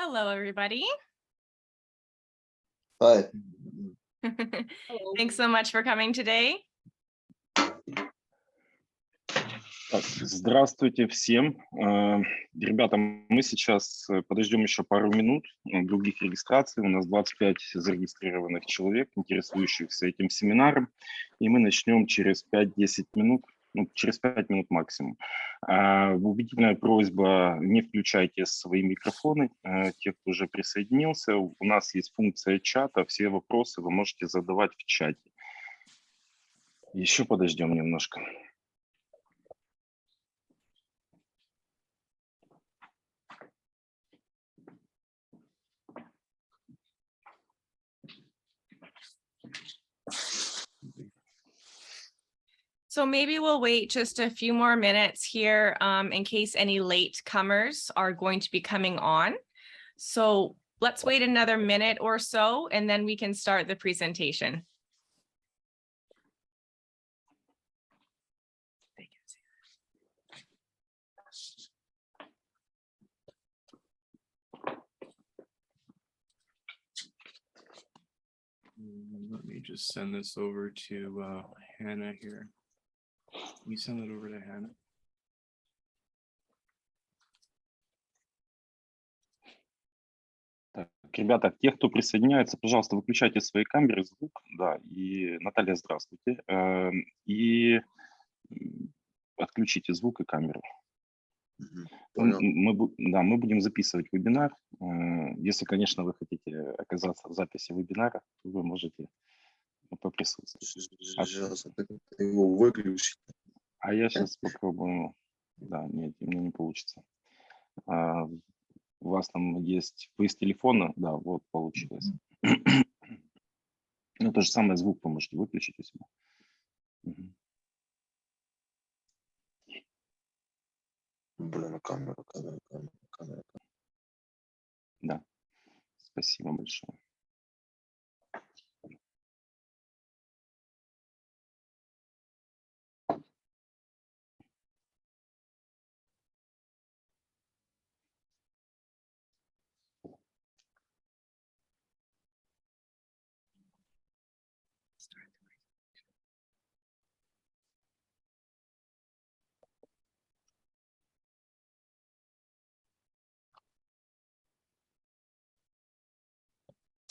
Hello, everybody. Hi. Thanks so much for coming today. Так, здравствуйте всем. Ребята, мы сейчас подождем еще пару минут других регистраций. У нас 25 зарегистрированных человек, интересующихся этим семинаром. И мы начнем через 5-10 минут, через 5 минут максимум. Убедительная просьба: не включайте свои микрофоны, те, кто уже присоединился. У нас есть функция чата, все вопросы вы можете задавать в чате. Еще подождем немножко. So maybe we'll wait just a few more minutes here in case any late comers are going to be coming on. So let's wait another minute or so, and then we can start the presentation. Let me just send this over to Hannah here. Can you send it over to Hannah? Так, ребята, те, кто присоединяется, пожалуйста, выключайте свои камеры, звук. Да, и Наталья, здравствуйте. И отключите звук и камеру. Мы будем записывать вебинар. Если, конечно, вы хотите оказаться в записи вебинара, то вы можете поприсутствовать. Сейчас его выключить. А я сейчас попробую. Да, нет, у меня не получится. У вас там есть, вы из телефона, да, вот получилось. Ну, то же самое, звук вы можете выключить у себя. Блин, камера. Да, спасибо большое.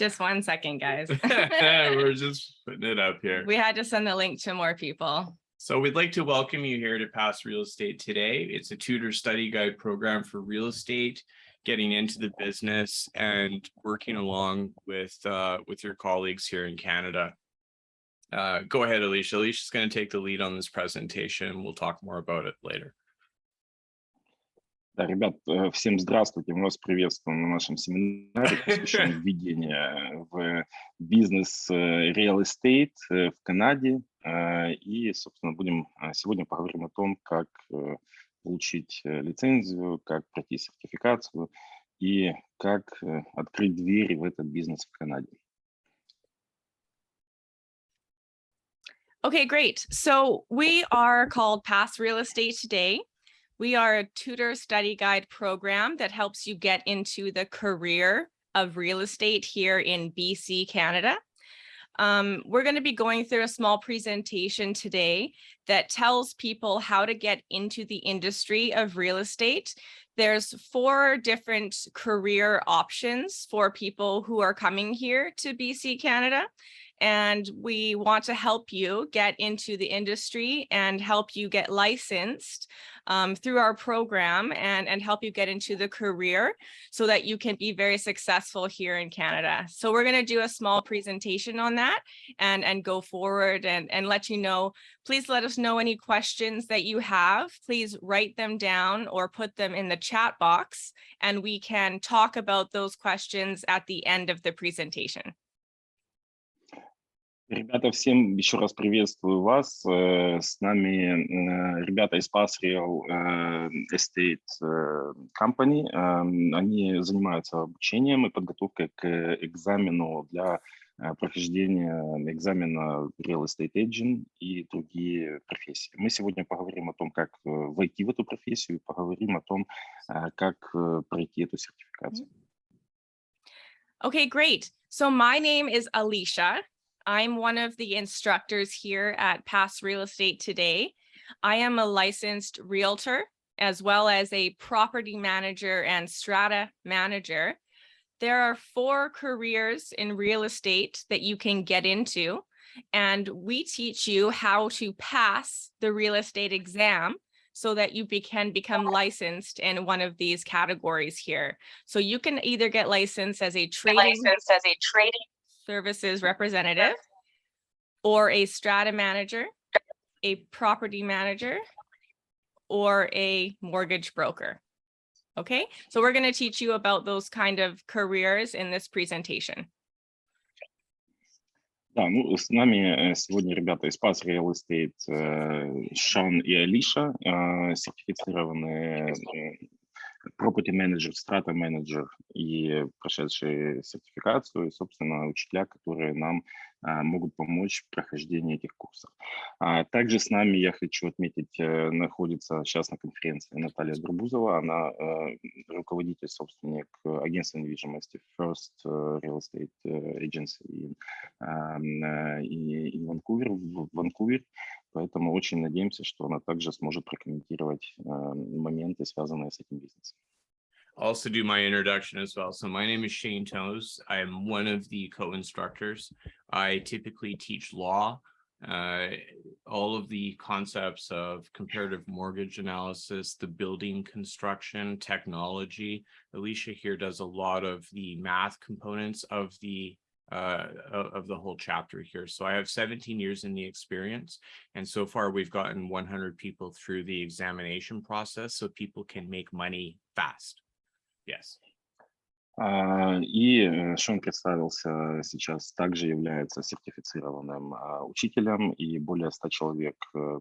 Just 1 second, guys. We're just putting it up here. We had to send the link to more people. So we'd like to welcome you here to Pass Real Estate today. It's a tutor study guide program for real estate, getting into the business and working along with your colleagues here in Canada. Go ahead, Alicia. Alicia's going to take the lead on this presentation. We'll talk more about it later. Да, ребят, всем здравствуйте. Мы вас приветствуем на нашем семинаре, посвященном введению в бизнес real estate в Канаде. И, собственно, сегодня поговорим о том, как получить лицензию, как пройти сертификацию и как открыть двери в этот бизнес в Канаде. Okay, great. So we are called Pass Real Estate today. We are a tutor study guide program that helps you get into the career of real estate here in BC, Canada. We're going to be going through a small presentation today that tells people how to get into the industry of real estate. There's 4 different career options for people who are coming here to BC, Canada. And we want to help you get into the industry and help you get licensed through our program and help you get into the career so that you can be very successful here in Canada. So we're going to do a small presentation on that and go forward and let you know. Please let us know any questions that you have. Please write them down or put them in the chat box, and we can talk about those questions at the end of the presentation. Ребята, всем еще раз приветствую вас. С нами ребята из Pass Real Estate Company. Они занимаются обучением и подготовкой к экзамену для прохождения экзамена Real Estate Agent и другие профессии. Мы сегодня поговорим о том, как войти в эту профессию, и поговорим о том, как пройти эту сертификацию. Okay, great. So my name is Alicia. I'm one of the instructors here at Pass Real Estate today. I am a licensed realtor as well as a property manager and strata manager. There are 4 careers in real estate that you can get into, and we teach you how to pass the real estate exam so that you can become licensed in one of these categories here. So you can either get licensed as a trading services representative, or a strata manager, a property manager, or a mortgage broker. Okay, so we're going to teach you about those kind of careers in this presentation. Да, ну, с нами сегодня ребята из Pass Real Estate, Шон и Алиша, сертифицированные property manager, strata manager и прошедшие сертификацию, и, собственно, учителя, которые нам могут помочь в прохождении этих курсов. Также с нами, я хочу отметить, находится сейчас на конференции Наталья Друбузова. Она руководитель, собственник агентства недвижимости First Real Estate Agency in Vancouver. Поэтому очень надеемся, что она также сможет прокомментировать моменты, связанные с этим бизнесом. Also do my introduction as well. So my name is Shane Toes. I am one of the co-instructors. I typically teach law, all of the concepts of comparative mortgage analysis, the building construction, technology. Alicia here does a lot of the math components of the whole chapter here. So I have 17 years in the experience, and so far we've gotten 100 people through the examination process so people can make money fast. Yes. И Шон представился сейчас, также является сертифицированным учителем, и более 100 человек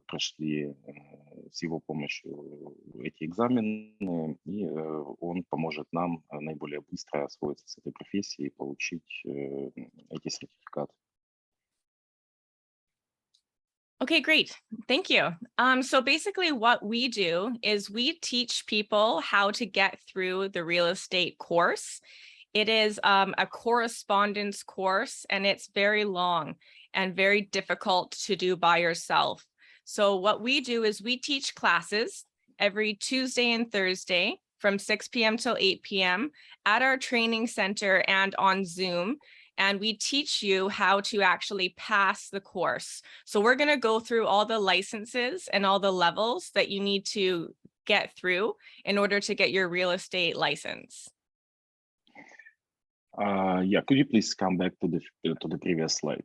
прошли с его помощью эти экзамены, и он поможет нам наиболее быстро освоиться с этой профессией и получить эти сертификаты. Okay, great. Thank you. So basically what we do is we teach people how to get through the real estate course. It is a correspondence course, and it's very long and very difficult to do by yourself. So what we do is we teach classes every Tuesday and Thursday from 6 p.m. till 8 p.m. at our training center and on Zoom. And we teach you how to actually pass the course. So we're going to go through all the licenses and all the levels that you need to get through in order to get your real estate license. Yeah, could you please come back to the previous slide?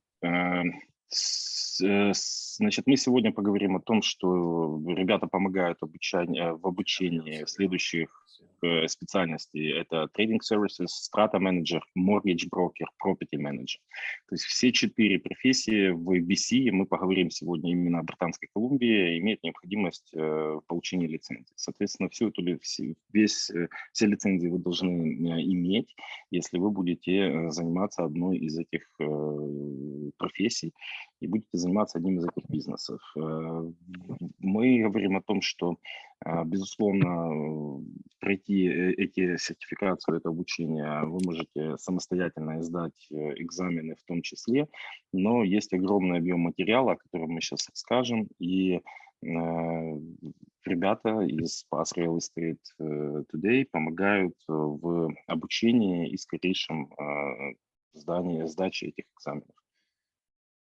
Значит, мы сегодня поговорим о том, что ребята помогают в обучении следующих специальностей. Это trading services, strata manager, mortgage broker, property manager. То есть все 4 профессии в BC, мы поговорим сегодня именно о Британской Колумбии, имеют необходимость в получении лицензии. Соответственно, все лицензии вы должны иметь, если вы будете заниматься одной из этих профессий и будете заниматься одним из этих бизнесов. Мы говорим о том, что, безусловно, пройти эти сертификации, это обучение вы можете самостоятельно сдать экзамены в том числе, но есть огромный объем материала, о котором мы сейчас расскажем, и ребята из Pass Real Estate Today помогают в обучении и скорейшем сдаче этих экзаменов.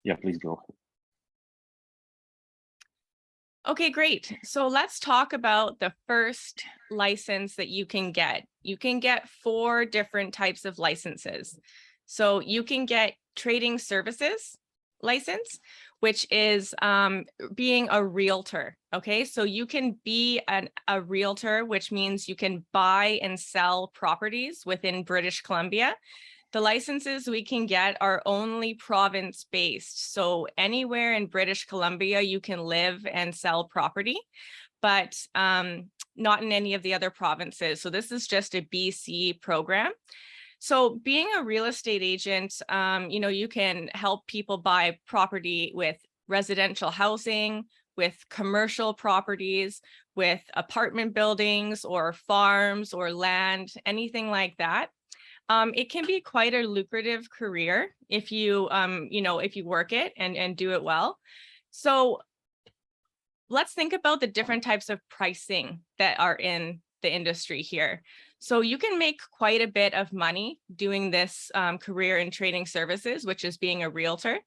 Yeah, please go ahead. Okay, great. So let's talk about the first license that you can get. You can get 4 different types of licenses. So you can get trading services license, which is being a realtor. Okay, so you can be a realtor, which means you can buy and sell properties within British Columbia. The licenses we can get are only province-based. So anywhere in British Columbia, you can live and sell property, but not in any of the other provinces. So this is just a BC program. So being a real estate agent, you can help people buy property with residential housing, with commercial properties, with apartment buildings or farms or land, anything like that. It can be quite a lucrative career if you, if you work it and do it well. So let's think about the different types of pricing that are in the industry here. So you can make quite a bit of money doing this career in trading services, which is being a realtor.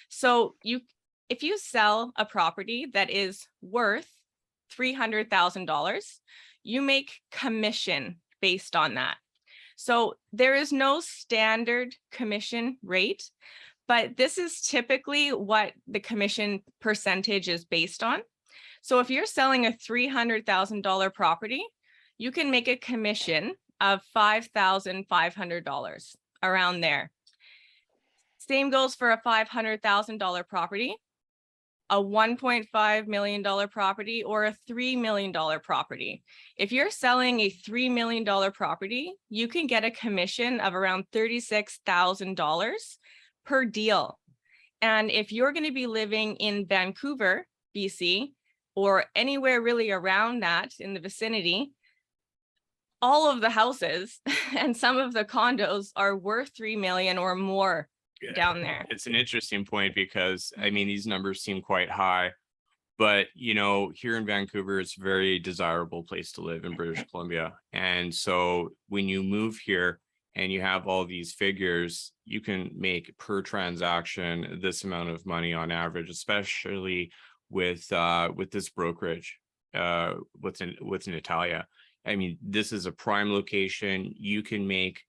So if you sell a property that is worth $300,000, you make commission based on that. So there is no standard commission rate, but this is typically what the commission percentage is based on. So if you're selling a $300,000 property, you can make a commission of $5,500, around there. Same goes for a $500,000 property, a $1.5 million property, or a $3 million property. If you're selling a $3 million property, you can get a commission of around $36,000 per deal. And if you're going to be living in Vancouver, BC, or anywhere really around that in the vicinity, all of the houses and some of the condos are worth 3 million or more down there. It's an interesting point because, I mean, these numbers seem quite high, but, here in Vancouver, it's a very desirable place to live in British Columbia. And so when you move here and you have all these figures, you can make per transaction this amount of money on average, especially with this brokerage, with Natalia. I mean, this is a prime location. You can make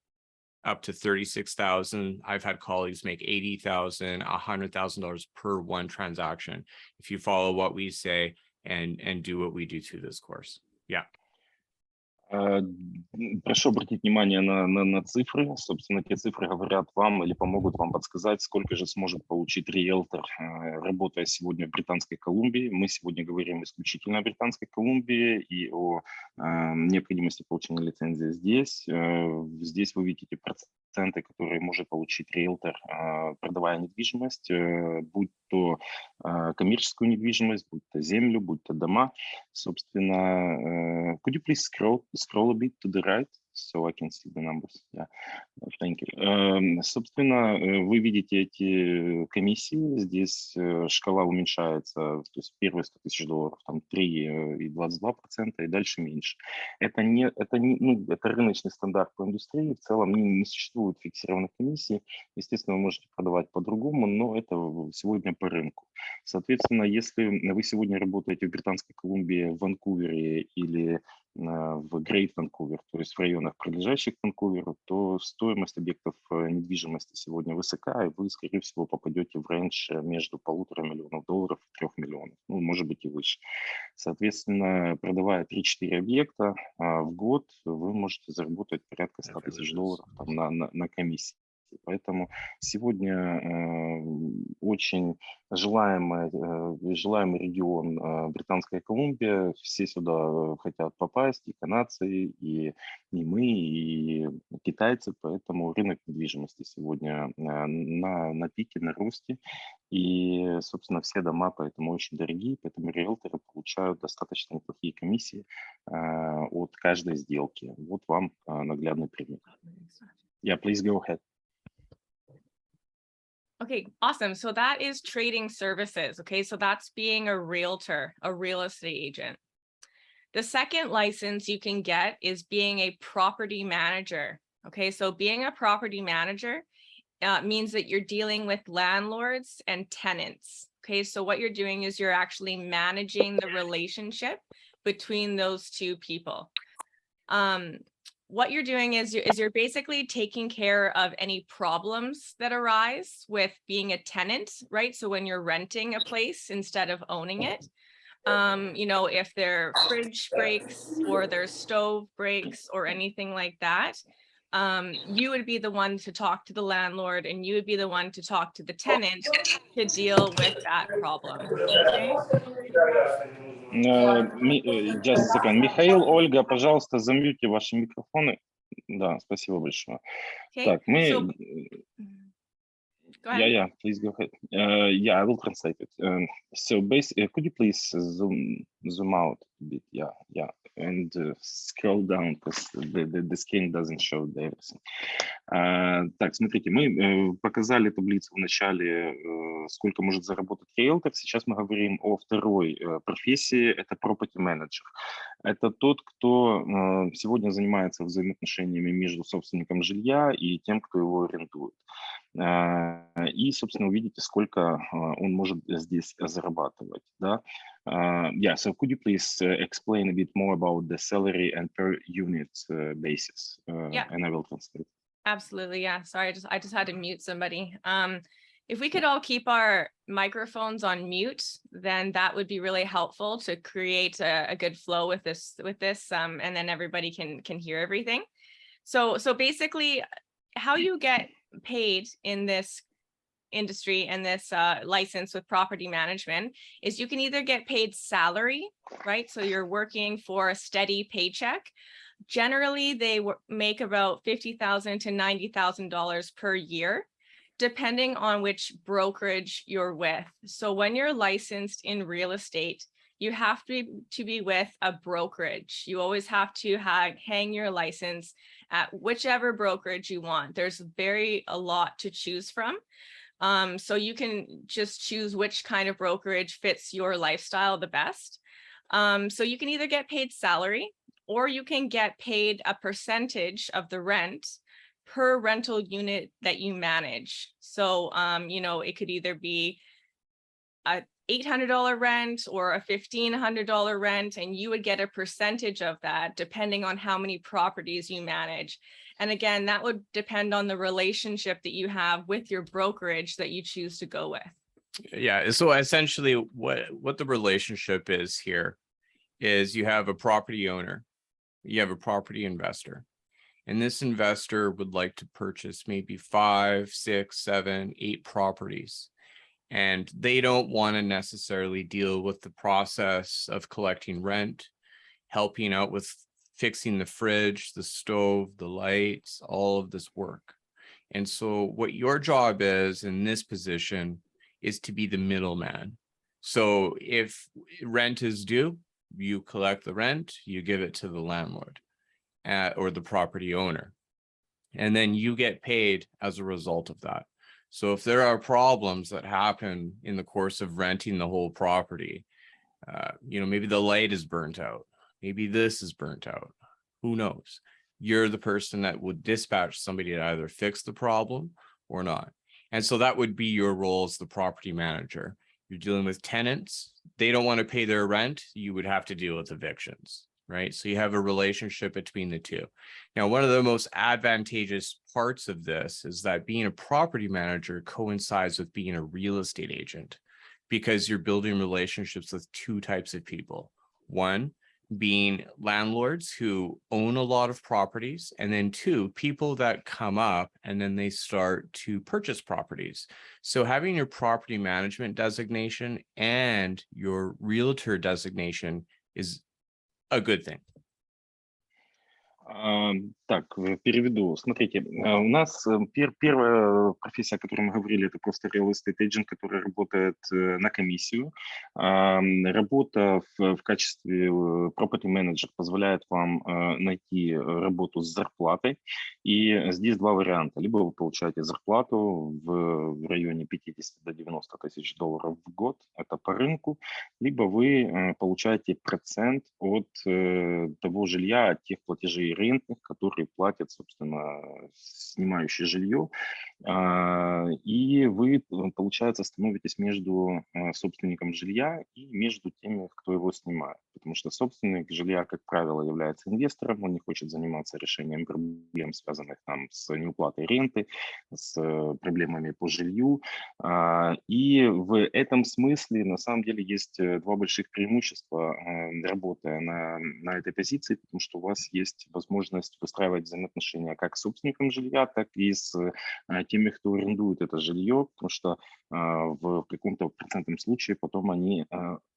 up to 36,000. I've had colleagues make 80,000, $100,000 per one transaction if you follow what we say and do what we do through this course. Yeah. Прошу обратить внимание на цифры. Собственно, те цифры говорят вам или помогут вам подсказать, сколько же сможет получить риэлтор, работая сегодня в Британской Колумбии. Мы сегодня говорим исключительно о Британской Колумбии и о необходимости получения лицензии здесь. Здесь вы видите проценты, которые может получить риэлтор, продавая недвижимость, будь то коммерческую недвижимость, будь то землю, будь то дома. Собственно, could you please scroll a bit to the right so I can see the numbers? Yeah, thank you. Собственно, вы видите эти комиссии. Здесь шкала уменьшается, то есть первые 100 тысяч долларов, там 3,22%, и дальше меньше. Это рыночный стандарт по индустрии. В целом не существует фиксированных комиссий. Естественно, вы можете продавать по-другому, но это сегодня по рынку. Соответственно, если вы сегодня работаете в Британской Колумбии, в Ванкувере или в Грейт Ванкувер, то есть в районах, прилежащих к Ванкуверу, то стоимость объектов недвижимости сегодня высока, и вы, скорее всего, попадете в рейндж между $1,5 миллиона и 3 миллионов, может быть и выше. Соответственно, продавая 3-4 объекта в год, вы можете заработать порядка 100 тысяч долларов на комиссии. Поэтому сегодня очень желаемый регион Британская Колумбия. Все сюда хотят попасть, и канадцы, и мы, и китайцы. Поэтому рынок недвижимости сегодня на пике, на росте. И, собственно, все дома поэтому очень дорогие, поэтому риэлторы получают достаточно неплохие комиссии от каждой сделки. Вот вам наглядный пример. Yeah, please go ahead. Okay, awesome. So that is trading services. Okay, so that's being a realtor, a real estate agent. The second license you can get is being a property manager. Okay, so being a property manager means that you're dealing with landlords and tenants. Okay, so what you're doing is you're actually managing the relationship between those two people. What you're doing is you're basically taking care of any problems that arise with being a tenant, right? So when you're renting a place instead of owning it, if their fridge breaks or their stove breaks or anything like that, you would be the one to talk to the landlord and you would be the one to talk to the tenant to deal with that problem. Okay? Just a second. Михаил, Ольга, пожалуйста, замьюте ваши микрофоны. Да, спасибо большое. Okay. Так, Go ahead. Yeah, please go ahead. Yeah, I will translate it. So basically, could you please zoom out a bit? Yeah, and scroll down because the screen doesn't show everything. Так, смотрите, мы показали таблицу в начале, сколько может заработать риэлтор. Сейчас мы говорим о второй профессии, это property manager. Это тот, кто сегодня занимается взаимоотношениями между собственником жилья и тем, кто его арендует. И, собственно, увидите, сколько он может здесь зарабатывать. Да? Yeah, so could you please explain a bit more about the salary and per unit basis? Yeah. And I will translate. Absolutely. Yeah. Sorry, I just had to mute somebody. If we could all keep our microphones on mute, then that would be really helpful to create a good flow with this, and then everybody can hear everything. So basically, how you get paid in this industry and this license with property management is you can either get paid salary, right? So you're working for a steady paycheck. Generally, they make about $50,000 to $90,000 per year, depending on which brokerage you're with. So when you're licensed in real estate, you have to be with a brokerage. You always have to hang your license at whichever brokerage you want. There's a lot to choose from. So you can just choose which kind of brokerage fits your lifestyle the best. So you can either get paid salary, or you can get paid a percentage of the rent per rental unit that you manage. So, it could either be a $800 rent or a $1,500 rent, and you would get a percentage of that depending on how many properties you manage. And again, that would depend on the relationship that you have with your brokerage that you choose to go with. Yeah, so essentially what the relationship is here is you have a property owner, you have a property investor, and this investor would like to purchase maybe 5, 6, 7, 8 properties. And they don't want to necessarily deal with the process of collecting rent, helping out with fixing the fridge, the stove, the lights, all of this work. And so what your job is in this position is to be the middleman. So if rent is due, you collect the rent, you give it to the landlord or the property owner, and then you get paid as a result of that. So if there are problems that happen in the course of renting the whole property, maybe the light is burnt out, maybe this is burnt out, who knows? You're the person that would dispatch somebody to either fix the problem or not. And so that would be your role as the property manager. You're dealing with tenants. They don't want to pay their rent. You would have to deal with evictions, right? So you have a relationship between the two. Now, one of the most advantageous parts of this is that being a property manager coincides with being a real estate agent, because you're building relationships with two types of people. One, being landlords who own a lot of properties, and then two, people that come up and then they start to purchase properties. So having your property management designation and your realtor designation is a good thing. Так, переведу. Смотрите, у нас первая профессия, о которой мы говорили, это просто real estate agent, который работает на комиссию. Работа в качестве property manager позволяет вам найти работу с зарплатой. И здесь два варианта. Либо вы получаете зарплату в районе 50 до 90 тысяч долларов в год, это по рынку, либо вы получаете процент от того жилья, от тех платежей рентных, которые платят, собственно, снимающие жилье, и вы, получается, становитесь между собственником жилья и между теми, кто его снимает, потому что собственник жилья, как правило, является инвестором, он не хочет заниматься решением проблем, связанных там с неуплатой ренты, с проблемами по жилью, и в этом смысле, на самом деле, есть два больших преимущества, работая на этой позиции, потому что у вас есть возможность выстраивать взаимоотношения как с собственником жилья, так и с теми, кто арендует это жилье, потому что в каком-то процентном случае потом они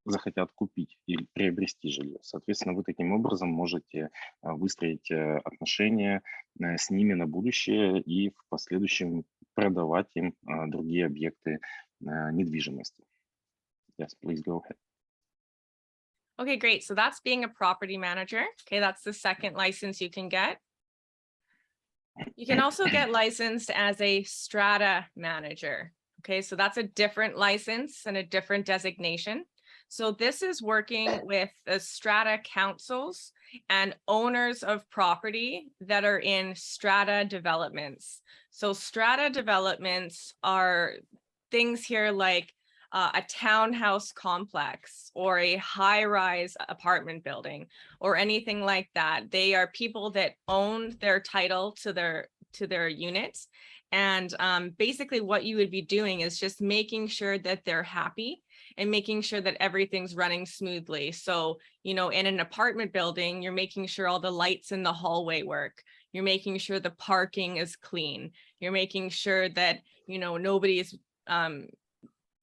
захотят купить или приобрести жилье. Соответственно, вы таким образом можете выстроить отношения с ними на будущее и в последующем продавать им другие объекты недвижимости. Yes, please go ahead. Okay, great. So that's being a property manager. Okay, that's the second license you can get. You can also get licensed as a strata manager. Okay, so that's a different license and a different designation. So this is working with the strata councils and owners of property that are in strata developments. So strata developments are things here like a townhouse complex or a high-rise apartment building or anything like that. They are people that own their title to their units. And basically what you would be doing is just making sure that they're happy and making sure that everything's running smoothly. So, you know, in an apartment building, you're making sure all the lights in the hallway work. You're making sure the parking is clean. You're making sure that, you know, nobody's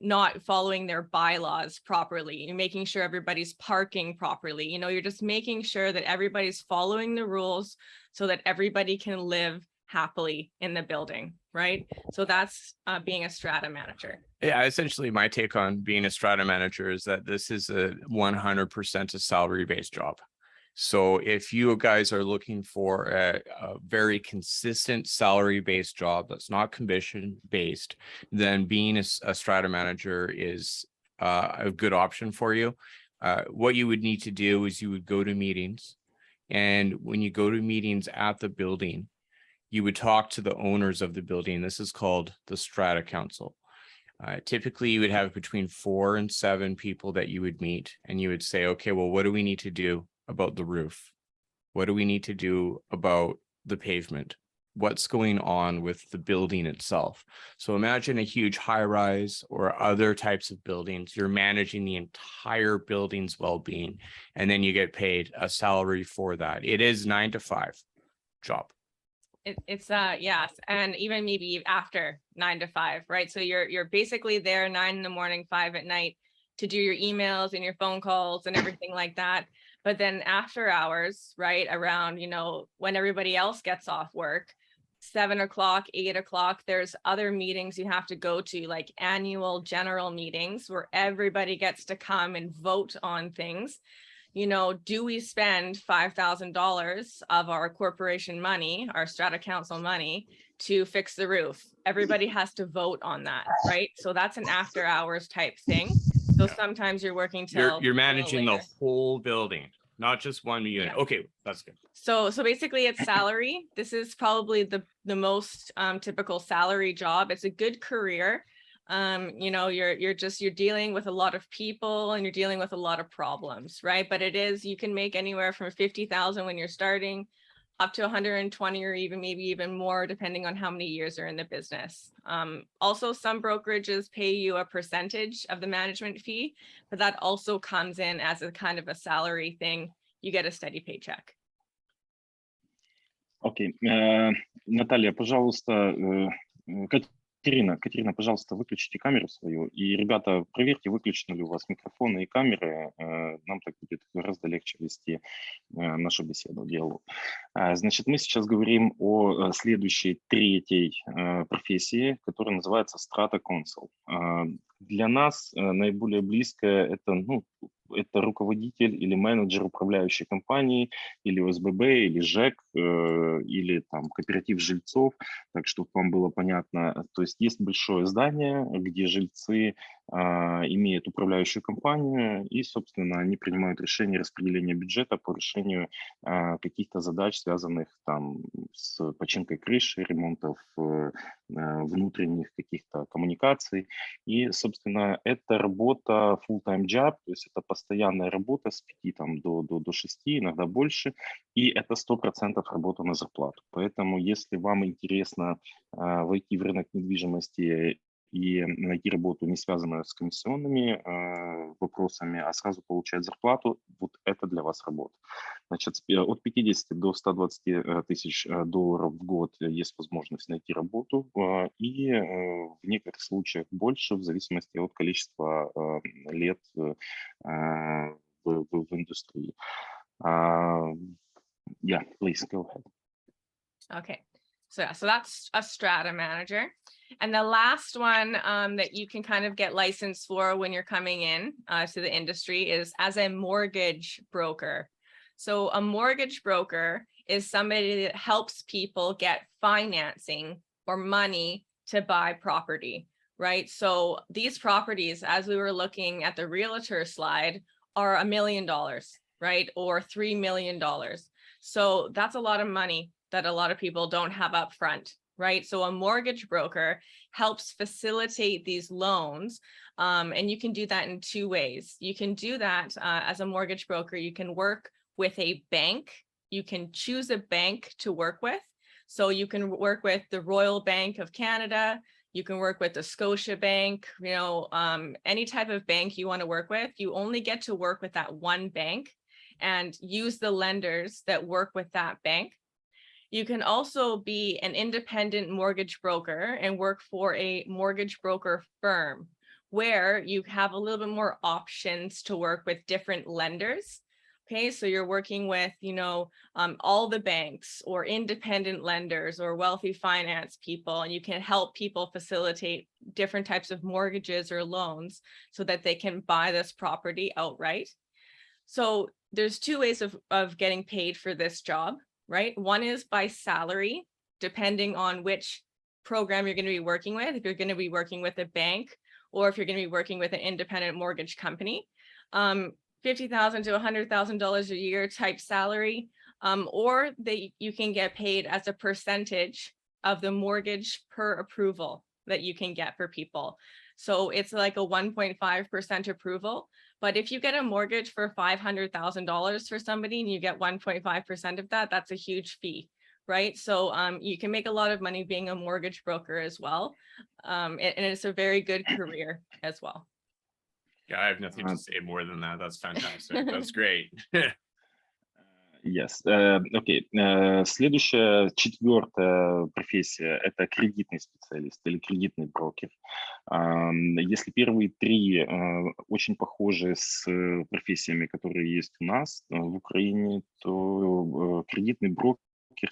not following their bylaws properly. You're making sure everybody's parking properly. You know, you're just making sure that everybody's following the rules so that everybody can live happily in the building, right? So that's being a strata manager. Yeah, essentially my take on being a strata manager is that this is a 100% a salary-based job. So if you guys are looking for a very consistent salary-based job that's not commission-based, then being a strata manager is a good option for you. What you would need to do is you would go to meetings, and when you go to meetings at the building, you would talk to the owners of the building. This is called the strata council. Typically, you would have between 4 and 7 people that you would meet, and you would say, okay, well, what do we need to do about the roof? What do we need to do about the pavement? What's going on with the building itself? So imagine a huge high rise or other types of buildings. You're managing the entire building's well-being, and then you get paid a salary for that. It is 9 to 5 job. It's yes, and even maybe after 9 to 5, right? So you're basically there 9 in the morning, 5 at night to do your emails and your phone calls and everything like that. But then after hours, right, around, you know, when everybody else gets off work, 7 o'clock, 8 o'clock, there's other meetings you have to go to, like annual general meetings where everybody gets to come and vote on things. You know, do we spend $5,000 of our corporation money, our strata council money, to fix the roof? Everybody has to vote on that, right? So that's an after hours type thing. So sometimes you're working till You're managing the later. whole building, not just one unit. Yeah. Okay, that's good. So basically it's salary. This is probably the most typical salary job. It's a good career. You know, you're dealing with a lot of people and you're dealing with a lot of problems, right? But it is, you can make anywhere from 50,000 when you're starting up to 120 or even maybe even more, depending on how many years are in the business. Also, some brokerages pay you a percentage of the management fee, but that also comes in as a kind of a salary thing. You get a steady paycheck. Окей. Наталья, пожалуйста, Катерина, пожалуйста, выключите камеру свою. И, ребята, проверьте, выключены ли у вас микрофоны и камеры. Нам так будет гораздо легче вести нашу беседу, диалог. Значит, мы сейчас говорим о следующей, третьей профессии, которая называется Strata Council. Для нас наиболее близкое это руководитель или менеджер управляющей компании, или ОСББ, или ЖЭК, или там кооператив жильцов, так чтобы вам было понятно. То есть есть большое здание, где жильцы имеют управляющую компанию, и, собственно, они принимают решение распределения бюджета по решению каких-то задач, связанных там с починкой крыши, ремонтов внутренних каких-то коммуникаций. И, собственно, это работа full-time job, то есть это постоянная работа с 5 там, до 6, иногда больше, и это 100% работа на зарплату. Поэтому, если вам интересно войти в рынок недвижимости и найти работу, не связанную с комиссионными вопросами, а сразу получать зарплату, вот это для вас работа. Значит, от 50 до 120 тысяч долларов в год есть возможность найти работу, и в некоторых случаях больше, в зависимости от количества лет в индустрии. Yeah, please go ahead. Okay. So yeah, so that's a strata manager. And the last one that you can kind of get licensed for when you're coming in to the industry is as a mortgage broker. So a mortgage broker is somebody that helps people get financing or money to buy property, right? So these properties, as we were looking at the realtor slide, are $1 million, right? Or $3 million. So that's a lot of money that a lot of people don't have up front, right? So a mortgage broker helps facilitate these loans. And you can do that in two ways. You can do that as a mortgage broker. You can work with a bank. You can choose a bank to work with. So you can work with the Royal Bank of Canada. You can work with the Scotia Bank, you know, any type of bank you want to work with. You only get to work with that one bank and use the lenders that work with that bank. You can also be an independent mortgage broker and work for a mortgage broker firm where you have a little bit more options to work with different lenders. Okay, so you're working with, you know, all the banks or independent lenders or wealthy finance people, and you can help people facilitate different types of mortgages or loans so that they can buy this property outright. So there's two ways of getting paid for this job, right? One is by salary, depending on which program you're going to be working with. If you're going to be working with a bank or if you're going to be working with an independent mortgage company, $50,000 to $100,000 a year type salary, or you can get paid as a percentage of the mortgage per approval that you can get for people. So it's like a 1.5% approval. But if you get a mortgage for $500,000 for somebody and you get 1.5% of that, that's a huge fee, right? So you can make a lot of money being a mortgage broker as well. And it's a very good career as well. Yeah, I have nothing to say more than that. That's fantastic. That's great. Yes. Окей. Следующая, четвертая профессия – это кредитный специалист или кредитный брокер. Если первые три очень похожи с профессиями, которые есть у нас в Украине, то кредитный брокер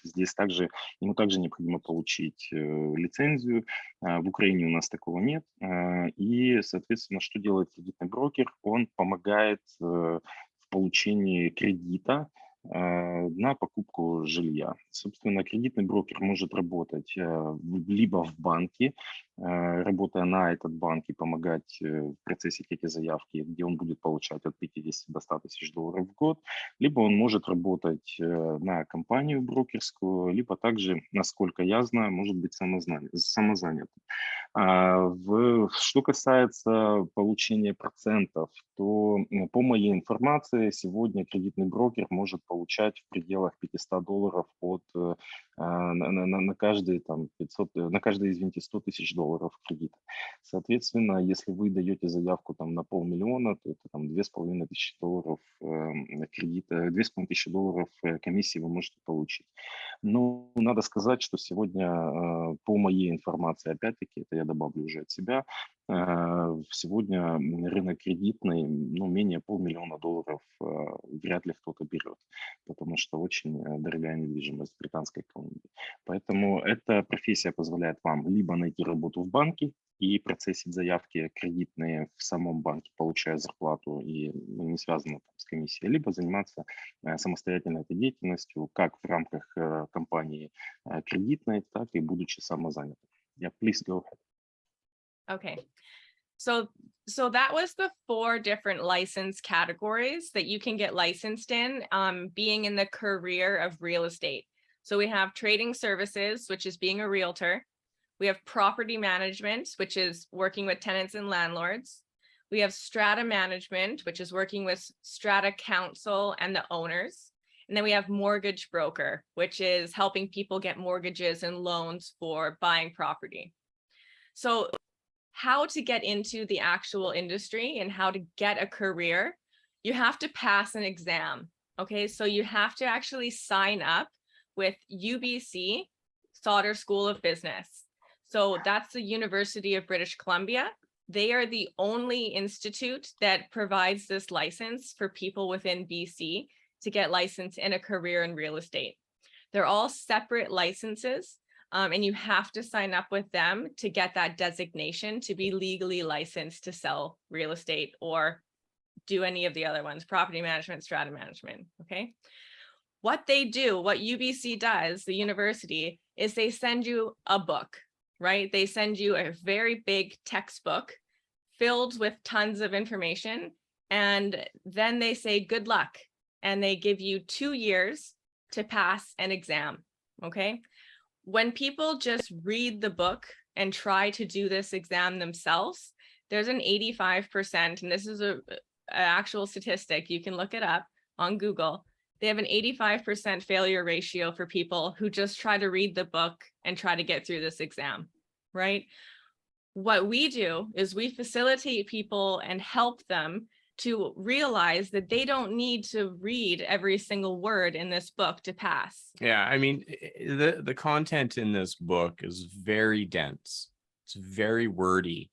здесь также, ему также необходимо получить лицензию. В Украине у нас такого нет. И, соответственно, что делает кредитный брокер? Он помогает в получении кредита на покупку жилья. Собственно, кредитный брокер может работать либо в банке, работая на этот банк и помогать в процессе эти заявки, где он будет получать от 50 до 100 тысяч долларов в год, либо он может работать на компанию брокерскую, либо также, насколько я знаю, может быть самозанятым. Что касается получения процентов, то по моей информации сегодня кредитный брокер может получать в пределах $500 на каждые там 500, на каждые, извините, 100 тысяч долларов кредита. Соответственно, если вы даете заявку там на $500 000, то это там $2500 кредита, $2500 комиссии вы можете получить. Но надо сказать, что сегодня, по моей информации, опять-таки, это я добавлю уже от себя, сегодня рынок кредитный, ну, менее $500 000 вряд ли кто-то берет, потому что очень дорогая недвижимость в Британской Колумбии. Поэтому эта профессия позволяет вам либо найти работу в банке и процессить заявки кредитные в самом банке, получая зарплату и не связанную с комиссией, либо заниматься самостоятельной этой деятельностью, как в рамках компании кредитной, так и будучи самозанятым. Yeah, please go ahead. Okay. So that was the 4 different license categories that you can get licensed in, being in the career of real estate. So we have trading services, which is being a realtor. We have property management, which is working with tenants and landlords. We have strata management, which is working with strata council and the owners. And then we have mortgage broker, which is helping people get mortgages and loans for buying property. So how to get into the actual industry and how to get a career, you have to pass an exam. Okay, so you have to actually sign up with UBC, Sauder School of Business. So that's the University of British Columbia. They are the only institute that provides this license for people within BC to get licensed in a career in real estate. They're all separate licenses. And you have to sign up with them to get that designation to be legally licensed to sell real estate or do any of the other ones, property management, strata management, okay? What they do, what UBC does, the university, is they send you a book, right? They send you a very big textbook filled with tons of information, and then they say, good luck. And they give you 2 years to pass an exam, okay? When people just read the book and try to do this exam themselves, there's an 85%, and this is an actual statistic, you can look it up on Google. They have an 85% failure ratio for people who just try to read the book and try to get through this exam, right? What we do is we facilitate people and help them to realize that they don't need to read every single word in this book to pass. Yeah, I mean, the content in this book is very dense. It's very wordy.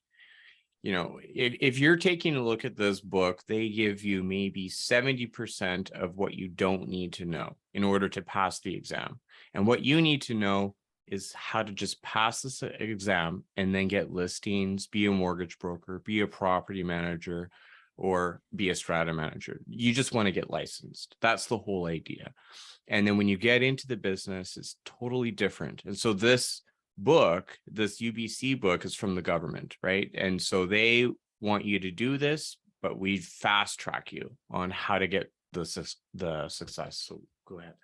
You know, if you're taking a look at this book, they give you maybe 70% of what you don't need to know in order to pass the exam. And what you need to know is how to just pass this exam and then get listings, be a mortgage broker, be a property manager, or be a strata manager. You just want to get licensed. That's the whole idea. And then when you get into the business, it's totally different. And so this book, this UBC book, is from the government, right? And so they want you to do this, but we fast track you on how to get the success. So go ahead.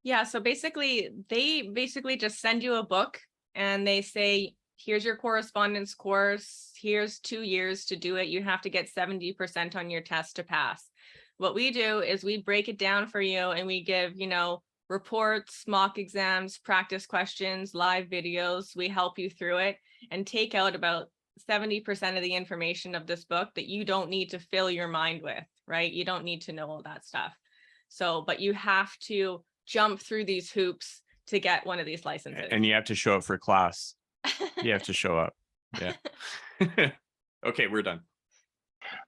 Yeah, so basically, they basically just send you a book and they say, here's your correspondence course, here's 2 years to do it. You have to get 70% on your test to pass. What we do is we break it down for you and we give, you know, reports, mock exams, practice questions, live videos. We help you through it and take out about 70% of the information of this book that you don't need to fill your mind with, right? You don't need to know all that stuff. So, but you have to jump through these hoops to get one of these licenses. And you have to show up for class. You have to show up. Yeah. Okay, we're done.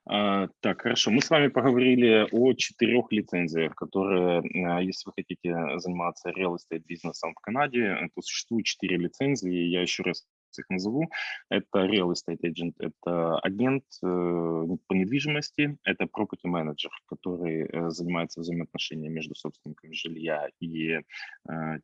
Так, хорошо. Мы с вами поговорили о 4 лицензиях, которые, если вы хотите заниматься real estate бизнесом в Канаде, то существует 4 лицензии. Я еще раз их назову. Это real estate agent, это агент по недвижимости, это property manager, который занимается взаимоотношениями между собственниками жилья и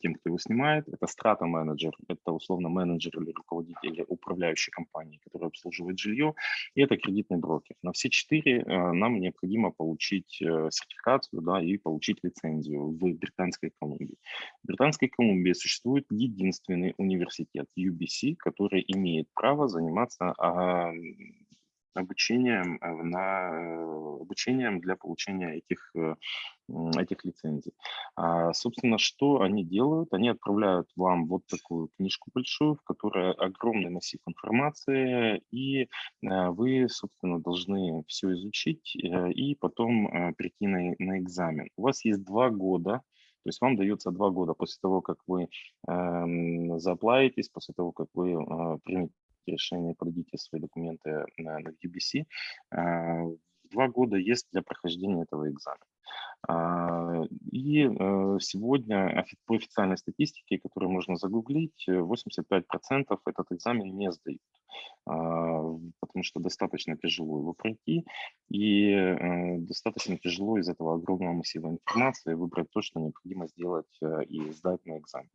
тем, кто его снимает. Это strata manager, это условно менеджер или руководитель или управляющей компании, который обслуживает жилье. И это кредитный брокер. На все 4 нам необходимо получить сертификацию, да, и получить лицензию в Британской Колумбии. В Британской Колумбии существует единственный университет UBC, который имеет право заниматься обучением для получения этих лицензий. Собственно, что они делают? Они отправляют вам вот такую книжку большую, в которой огромный массив информации, и вы, собственно, должны все изучить и потом прийти на экзамен. У вас есть 2 года. То есть вам дается 2 года после того, как вы зааплаетесь, после того, как вы примете решение, подадите свои документы на UBC. 2 года есть для прохождения этого экзамена. И сегодня по официальной статистике, которую можно загуглить, 85% этот экзамен не сдают, потому что достаточно тяжело его пройти, и достаточно тяжело из этого огромного массива информации выбрать то, что необходимо сделать и сдать на экзамен.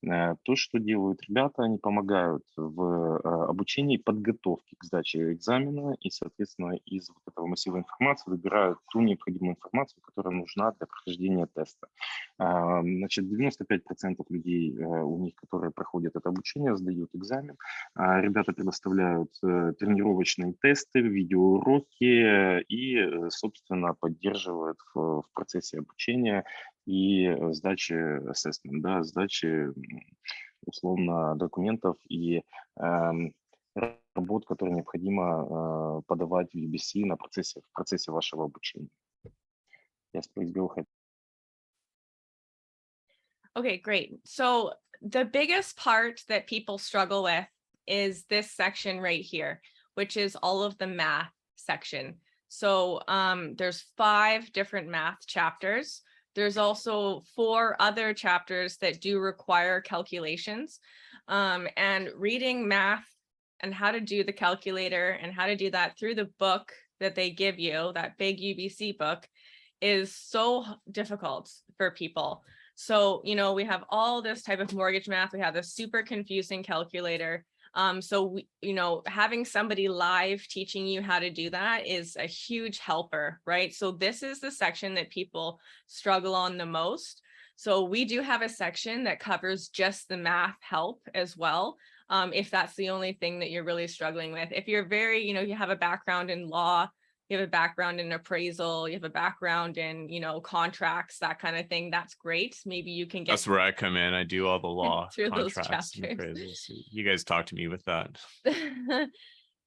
То, что делают ребята, они помогают в обучении и подготовке к сдаче экзамена, и, соответственно, из вот этого массива информации выбирают ту необходимую информацию, которая нужна для прохождения теста. Значит, 95% людей у них, которые проходят это обучение, сдают экзамен. Ребята предоставляют тренировочные тесты, видеоуроки и, собственно, поддерживают в процессе обучения и сдачи assessment, да, сдачи условно документов и работ, которые необходимо подавать в UBC в процессе вашего обучения. Yes, please go ahead. Okay, great. So the biggest part that people struggle with is this section right here, which is all of the math section. So there's 5 different math chapters. There's also 4 other chapters that do require calculations. And reading math and how to do the calculator and how to do that through the book that they give you, that big UBC book, is so difficult for people. So, you know, we have all this type of mortgage math. We have this super confusing calculator. So, you know, having somebody live teaching you how to do that is a huge helper, right? So this is the section that people struggle on the most. So we do have a section that covers just the math help as well. If that's the only thing that you're really struggling with. If you're very, you know, you have a background in law, you have a background in appraisal, you have a background in, you know, contracts, that kind of thing, that's great. Maybe you can get That's where I come in. I do all the law through those contracts and chapters. appraisals. You guys talk to me with that.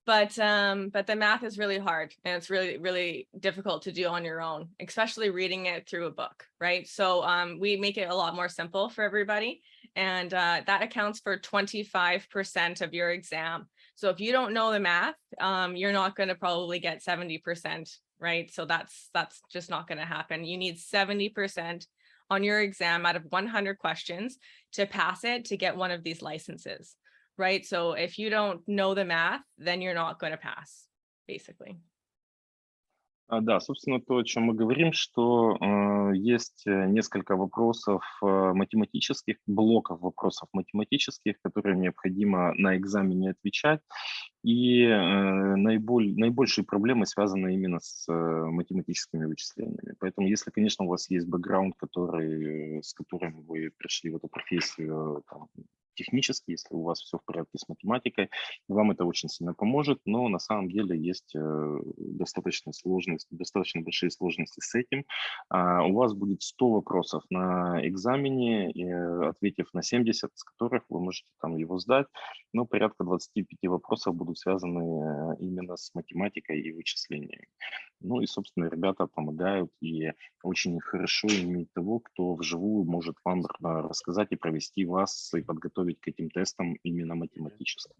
But the math is really hard and it's really, really difficult to do on your own, especially reading it through a book, right? So we make it a lot more simple for everybody. And that accounts for 25% of your exam. So if you don't know the math, you're not going to probably get 70%, right? So that's just not going to happen. You need 70% on your exam out of 100 questions to pass it to get one of these licenses. Right? So if you don't know the math, then you're not going to pass, basically. Да, собственно, то, о чем мы говорим, что есть несколько вопросов математических, блоков вопросов математических, которые необходимо на экзамене отвечать, и наибольшие проблемы связаны именно с математическими вычислениями. Поэтому, если, конечно, у вас есть бэкграунд, с которым вы пришли в эту профессию там, технически, если у вас все в порядке с математикой, вам это очень сильно поможет, но на самом деле есть достаточно большие сложности с этим. У вас будет 100 вопросов на экзамене, и, ответив на 70, с которых вы можете там его сдать, но порядка 25 вопросов будут связаны именно с математикой и вычислениями. Ну и, собственно, ребята помогают, и очень хорошо иметь того, кто вживую может вам рассказать и провести вас, и подготовить к этим тестам именно математически.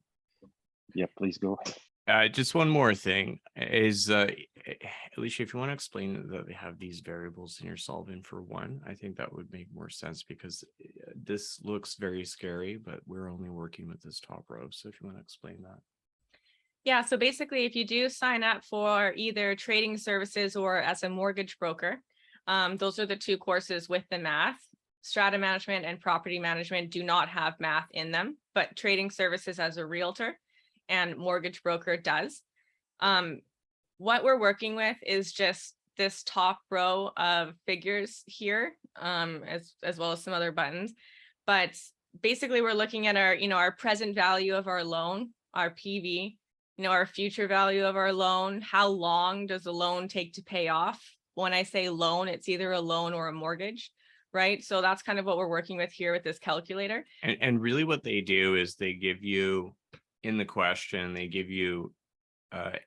Yeah, please go ahead. Just one more thing is, Alicia, if you want to explain that they have these variables and you're solving for one, I think that would make more sense because this looks very scary, but we're only working with this top row. So if you want to explain that. Yeah, so basically, if you do sign up for either trading services or as a mortgage broker, those are the 2 courses with the math. Strata management and property management do not have math in them, but trading services as a realtor and mortgage broker does. What we're working with is just this top row of figures here, as well as some other buttons. But basically, we're looking at our, you know, our present value of our loan, our PV, you know, our future value of our loan. How long does the loan take to pay off? When I say loan, it's either a loan or a mortgage, right? So that's kind of what we're working with here with this calculator. And really what they do is they give you, in the question, they give you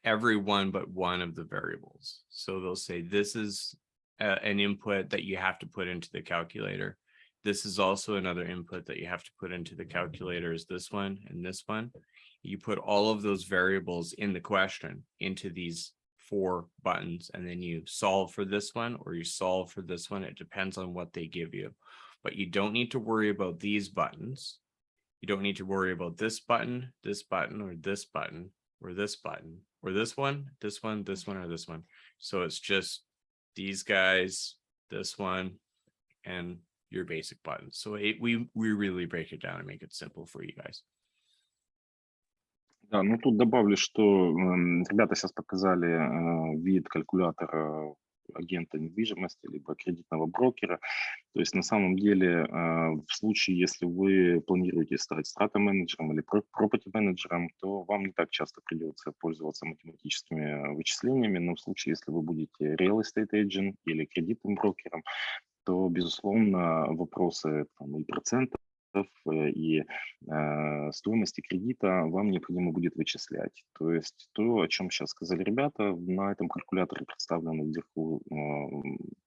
every one but one of the variables. So they'll say, this is an input that you have to put into the calculator. This is also another input that you have to put into the calculator, is this one and this one. You put all of those variables in the question into these 4 buttons, and then you solve for this one or you solve for this one. It depends on what they give you, but you don't need to worry about these buttons. You don't need to worry about this button, or this button, or this button, or this button, or this one, this one, this one, or this one. So it's just these guys, this one, and your basic buttons. So we really break it down and make it simple for you guys. Да, ну тут добавлю, что ребята сейчас показали вид калькулятора агента недвижимости, либо кредитного брокера. То есть на самом деле в случае, если вы планируете стать страта-менеджером или проперти-менеджером, то вам не так часто придется пользоваться математическими вычислениями, но в случае, если вы будете real estate agent или кредитным брокером, то, безусловно, вопросы там, и процентов, и стоимости кредита вам необходимо будет вычислять. То есть то, о чем сейчас сказали ребята, на этом калькуляторе представлена вверху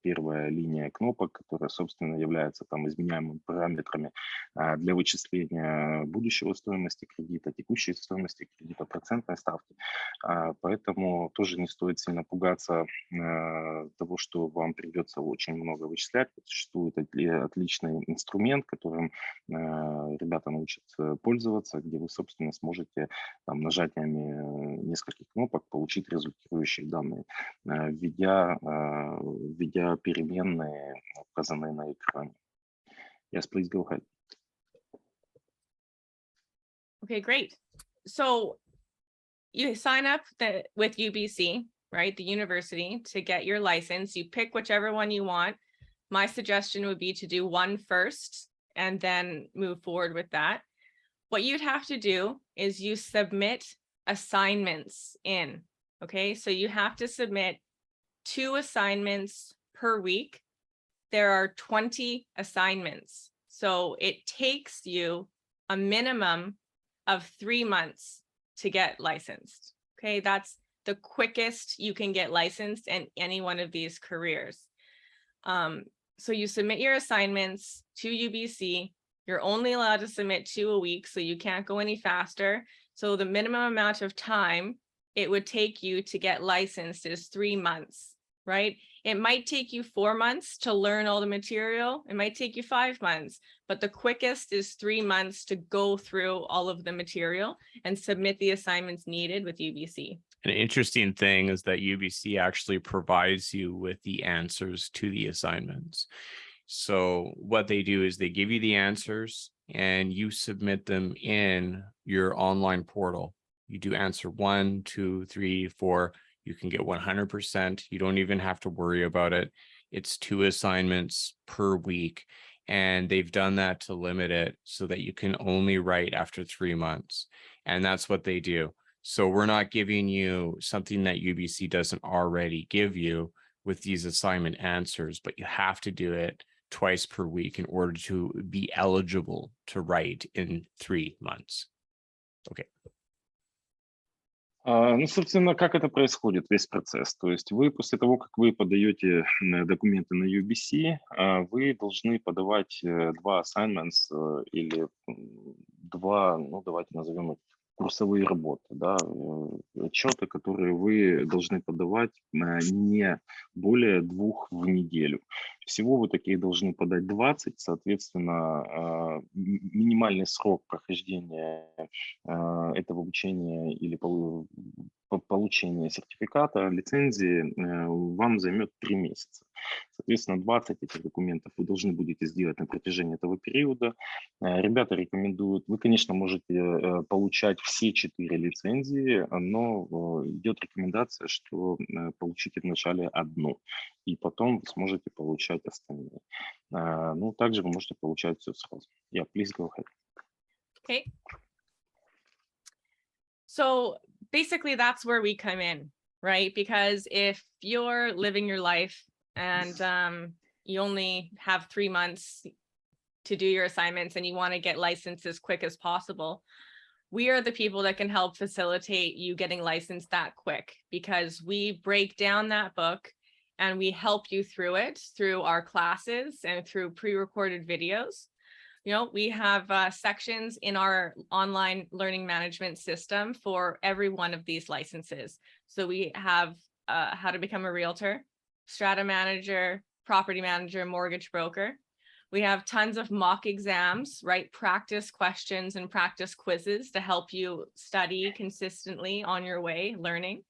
первая линия кнопок, которая, собственно, является там изменяемыми параметрами для вычисления будущего стоимости кредита, текущей стоимости кредита, процентной ставки. Поэтому тоже не стоит сильно пугаться того, что вам придется очень много вычислять. Существует отличный инструмент, которым ребята научатся пользоваться, где вы, собственно, сможете там, нажатиями нескольких кнопок получить результирующие данные, введя переменные, указанные на экране. Yes, please go ahead. Okay, great. So you sign up with UBC, right, the university, to get your license. You pick whichever one you want. My suggestion would be to do one first and then move forward with that. What you'd have to do is you submit assignments in, okay? So you have to submit 2 assignments per week. There are 20 assignments. So it takes you a minimum of 3 months to get licensed. Okay, that's the quickest you can get licensed in any one of these careers. So you submit your assignments to UBC. You're only allowed to submit 2 a week, so you can't go any faster. So the minimum amount of time it would take you to get licensed is 3 months, right? It might take you 4 months to learn all the material. It might take you 5 months, but the quickest is 3 months to go through all of the material and submit the assignments needed with UBC. An interesting thing is that UBC actually provides you with the answers to the assignments. So what they do is they give you the answers and you submit them in your online portal. You do answer 1, 2, 3, 4. You can get 100%. You don't even have to worry about it. It's 2 assignments per week. And they've done that to limit it so that you can only write after 3 months. And that's what they do. So we're not giving you something that UBC doesn't already give you with these assignment answers, but you have to do it twice per week in order to be eligible to write in 3 months. Okay. Ну, собственно, как это происходит, весь процесс? То есть вы после того, как вы подаете документы на UBC, вы должны подавать 2 assignments или 2, ну, давайте назовем их курсовые работы, да, отчеты, которые вы должны подавать не более 2 в неделю. Всего вы таких должны подать 20, соответственно, минимальный срок прохождения этого обучения или получения сертификата, лицензии вам займет 3 месяца. Соответственно, 20 этих документов вы должны будете сделать на протяжении этого периода. Ребята рекомендуют, вы, конечно, можете получать все 4 лицензии, но идет рекомендация, что получите вначале 1, и потом вы сможете получать остальные. Ну, также вы можете получать все сразу. Yeah, please go ahead. Okay. So basically that's where we come in, right? Because if you're living your life and you only have 3 months to do your assignments and you want to get licensed as quick as possible, we are the people that can help facilitate you getting licensed that quick, because we break down that book and we help you through it through our classes and through pre-recorded videos. You know, we have sections in our online learning management system for every one of these licenses. So we have how to become a realtor, strata manager, property manager, mortgage broker. We have tons of mock exams, right? Practice questions and practice quizzes to help you study consistently on your way learning.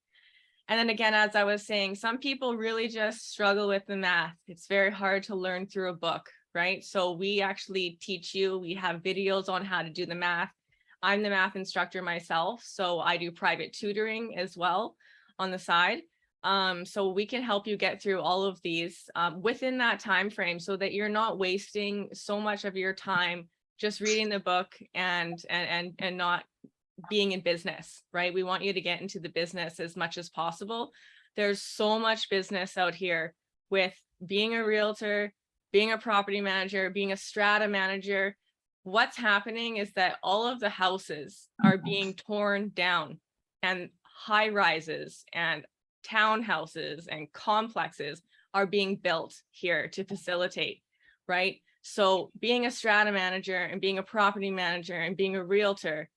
And then again, as I was saying, some people really just struggle with the math. It's very hard to learn through a book, right? So we actually teach you, we have videos on how to do the math. I'm the math instructor myself, so I do private tutoring as well on the side. So we can help you get through all of these within that time frame, so that you're not wasting so much of your time just reading the book and not being in business, right? We want you to get into the business as much as possible. There's so much business out here with being a realtor, being a property manager, being a strata manager. What's happening is that all of the houses are being torn down, and high rises and townhouses and complexes are being built here to facilitate, right? So being a strata manager and being a property manager and being a realtor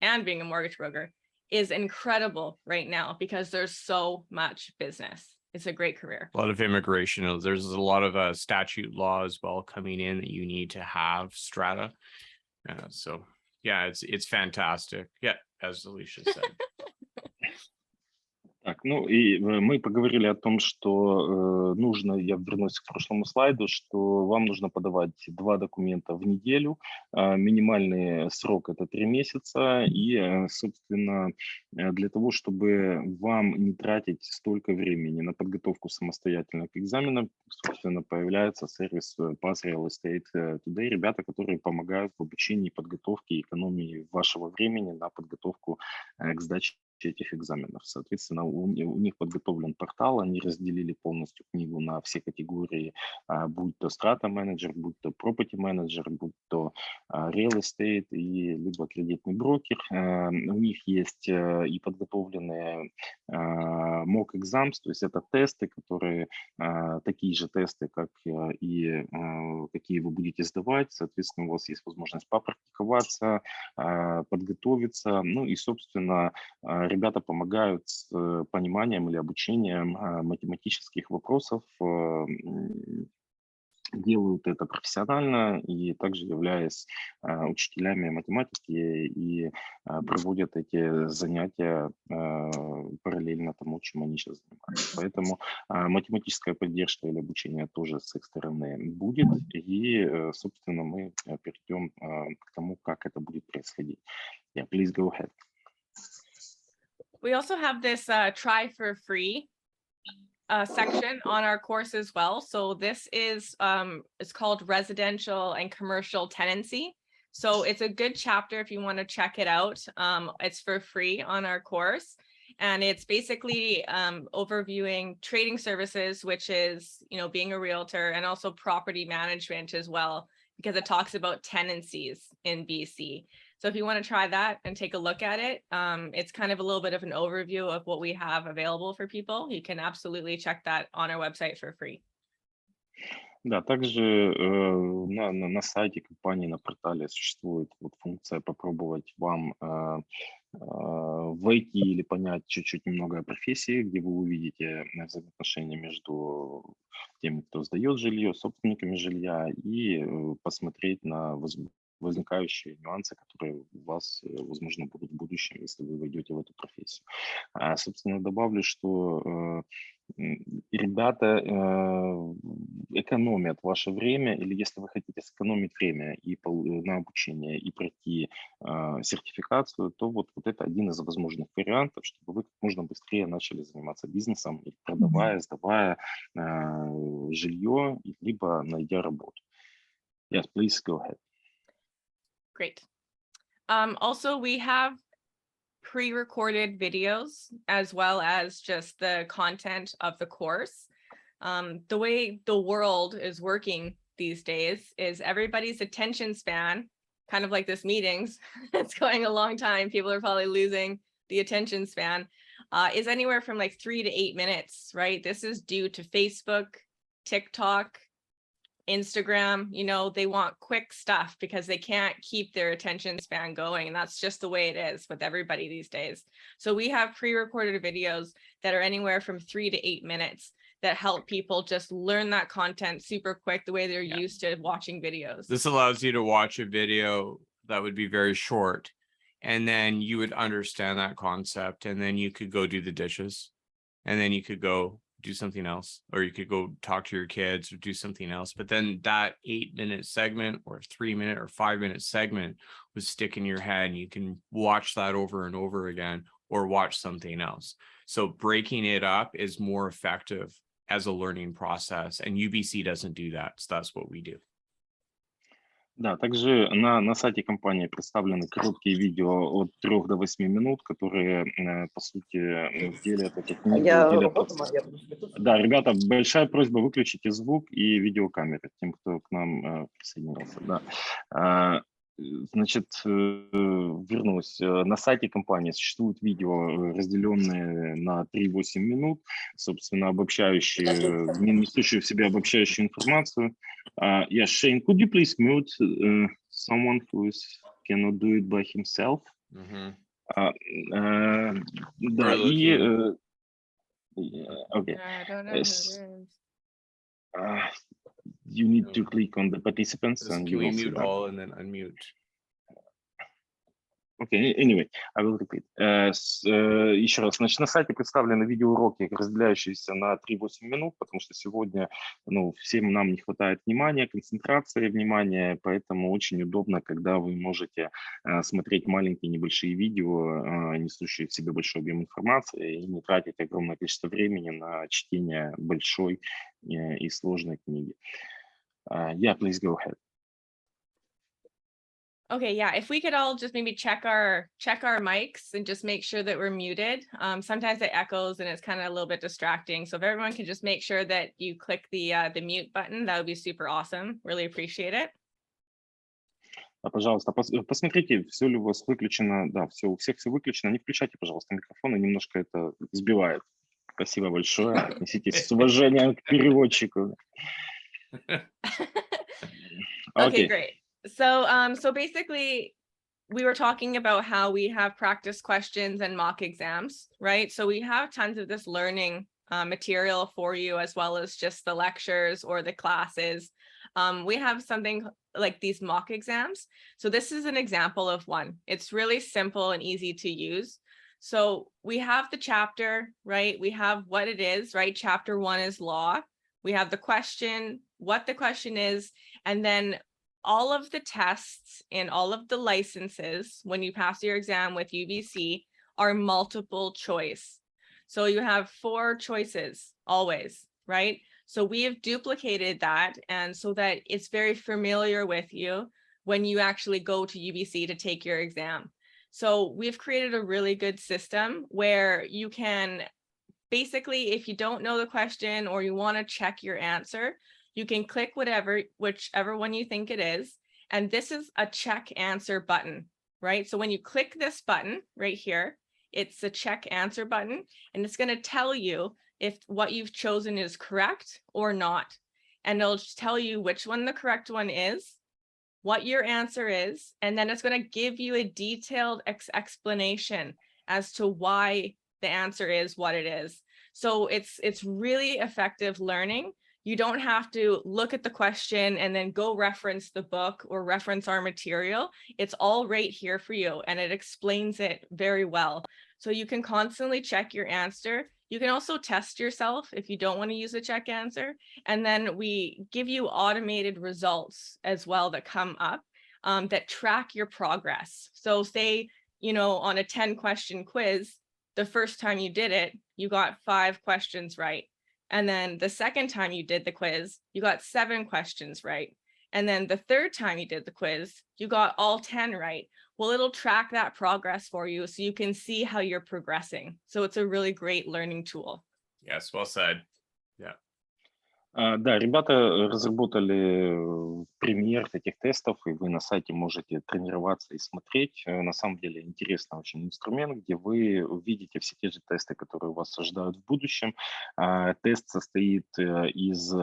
and being a mortgage broker, is incredible right now because there's so much business. It's a great career. A lot of immigration. There's a lot of statute law as well coming in that you need to have strata. So yeah, it's fantastic. Yeah, as Alicia said. Так, ну и мы поговорили о том, что нужно, я вернусь к прошлому слайду, что вам нужно подавать 2 документа в неделю, минимальный срок это 3 месяца, и, собственно, для того, чтобы вам не тратить столько времени на подготовку самостоятельно к экзаменам, собственно, появляется сервис Pass Real Estate Today, ребята, которые помогают в обучении, подготовке и экономии вашего времени на подготовку к сдаче этих экзаменов. Соответственно, у них подготовлен портал, они разделили полностью книгу на все категории, будь то страта менеджер, будь то property менеджер, будь то real estate и либо кредитный брокер. У них есть и подготовленные mock exams, то есть это тесты, которые такие же тесты, как и какие вы будете сдавать. Соответственно, у вас есть возможность попрактиковаться, подготовиться, ну и, собственно, ребята помогают с пониманием или обучением математических вопросов, делают это профессионально и также являясь учителями математики и проводят эти занятия параллельно тому, чем они сейчас занимаются. Поэтому математическая поддержка или обучение тоже с их стороны будет, и, собственно, мы перейдем к тому, как это будет происходить. Yeah, please go ahead. We also have this try for free section on our course as well. So this is it's called residential and commercial tenancy. So it's a good chapter if you want to check it out. It's for free on our course. And it's basically overviewing trading services, which is, you know, being a realtor, and also property management as well, because it talks about tenancies in BC. So if you want to try that and take a look at it, it's kind of a little bit of an overview of what we have available for people. You can absolutely check that on our website for free. Да, также на сайте компании, на портале существует вот функция попробовать вам войти или понять чуть-чуть немного о профессии, где вы увидите взаимоотношения между теми, кто сдает жилье, собственниками жилья, и посмотреть на возникающие нюансы, которые у вас, возможно, будут в будущем, если вы войдете в эту профессию. Собственно, добавлю, что ребята экономят ваше время, или если вы хотите сэкономить время и на обучение и пройти сертификацию, то вот это один из возможных вариантов, чтобы вы как можно быстрее начали заниматься бизнесом, продавая, сдавая жилье, либо найдя работу. Yes, please go ahead. Great. Also, we have pre-recorded videos as well as just the content of the course. The way the world is working these days is everybody's attention span, kind of like this meetings, it's going a long time, people are probably losing the attention span, is anywhere from like 3 to 8 minutes, right? This is due to Facebook, TikTok, Instagram, you know, they want quick stuff because they can't keep their attention span going. And that's just the way it is with everybody these days. So we have pre-recorded videos that are anywhere from 3 to 8 minutes that help people just learn that content super quick, the way they're used to watching videos. This allows you to watch a video that would be very short, and then you would understand that concept, and then you could go do the dishes, and then you could go do something else, or you could go talk to your kids or do something else. But then that 8-minute segment or 3-minute or 5-minute segment would stick in your head, and you can watch that over and over again or watch something else. So breaking it up is more effective as a learning process, and UBC doesn't do that. So that's what we do. Да, также на сайте компании представлены короткие видео от 3 до 8 минут, которые, по сути, делят эту книгу. Да, ребята, большая просьба, выключите звук и видеокамеры тем, кто к нам присоединился. Да. Значит, вернусь. На сайте компании существуют видео, разделенные на 3-8 минут, собственно, обобщающие, несущие в себе обобщающую информацию. Yes, Shane, could you please mute someone who cannot do it by himself? Да, и... looking. Окей. I don't know who it is. You need to click on the participants Can and you we will see mute that. all and then unmute? Okay, anyway, I will repeat. Еще раз, значит, на сайте представлены видеоуроки, разделяющиеся на 3-8 минут, потому что сегодня, всем нам не хватает внимания, концентрации внимания, поэтому очень удобно, когда вы можете смотреть маленькие небольшие видео, несущие в себе большой объем информации, и не тратить огромное количество времени на чтение большой и сложной книги. Yeah, please go ahead. Okay, yeah, if we could all just maybe check our mics and just make sure that we're muted. Sometimes it echoes and it's kind of a little bit distracting. So if everyone can just make sure that you click the mute button, that would be super awesome. Really appreciate it. Пожалуйста, посмотрите, все ли у вас выключено. Да, все, у всех все выключено. Не включайте, пожалуйста, микрофоны, немножко это сбивает. Спасибо большое. Отнеситесь с уважением к переводчику. Okay, great. So basically, we were talking about how we have practice questions and mock exams, right? So we have tons of this learning material for you, as well as just the lectures or the classes. We have something like these mock exams. So this is an example of one. It's really simple and easy to use. So we have the chapter, right? We have what it is, right? Chapter 1 is law. We have the question, what the question is, and then all of the tests and all of the licenses when you pass your exam with UBC are multiple choice. So you have 4 choices always, right? So we have duplicated that, and so that it's very familiar with you when you actually go to UBC to take your exam. So we've created a really good system where you can basically, if you don't know the question or you want to check your answer, you can click whichever one you think it is. And this is a check answer button, right? So when you click this button right here, it's a check answer button, and it's going to tell you if what you've chosen is correct or not. And it'll just tell you which one the correct one is, what your answer is, and then it's going to give you a detailed explanation as to why the answer is what it is. So it's really effective learning. You don't have to look at the question and then go reference the book or reference our material. It's all right here for you, and it explains it very well. So you can constantly check your answer. You can also test yourself if you don't want to use a check answer. And then we give you automated results as well that come up that track your progress. So say, on a 10-question quiz, the first time you did it, you got 5 questions right. And then the second time you did the quiz, you got 7 questions right. And then the third time you did the quiz, you got all 10 right. Well, it'll track that progress for you so you can see how you're progressing. So it's a really great learning tool. Yes, well said. Yeah. Да, ребята разработали пример таких тестов, и вы на сайте можете тренироваться и смотреть. На самом деле интересный очень инструмент, где вы увидите все те же тесты, которые вас ожидают в будущем. Тест состоит из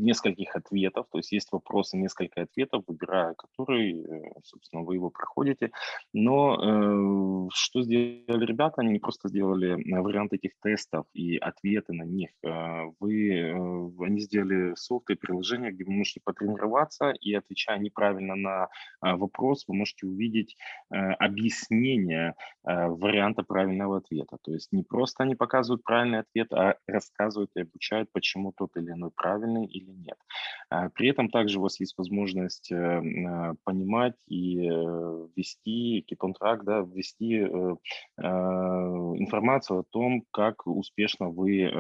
нескольких ответов, то есть есть вопросы, несколько ответов, выбирая который, собственно, вы его проходите. Но что сделали ребята? Они не просто сделали вариант этих тестов и ответы на них. Они сделали софт и приложение, где вы можете потренироваться, и отвечая неправильно на вопрос, вы можете увидеть объяснение варианта правильного ответа. То есть не просто они показывают правильный ответ, а рассказывают и обучают, почему тот или иной правильный или нет. При этом также у вас есть возможность понимать и ввести keep on track, да, ввести информацию о том, как успешно вы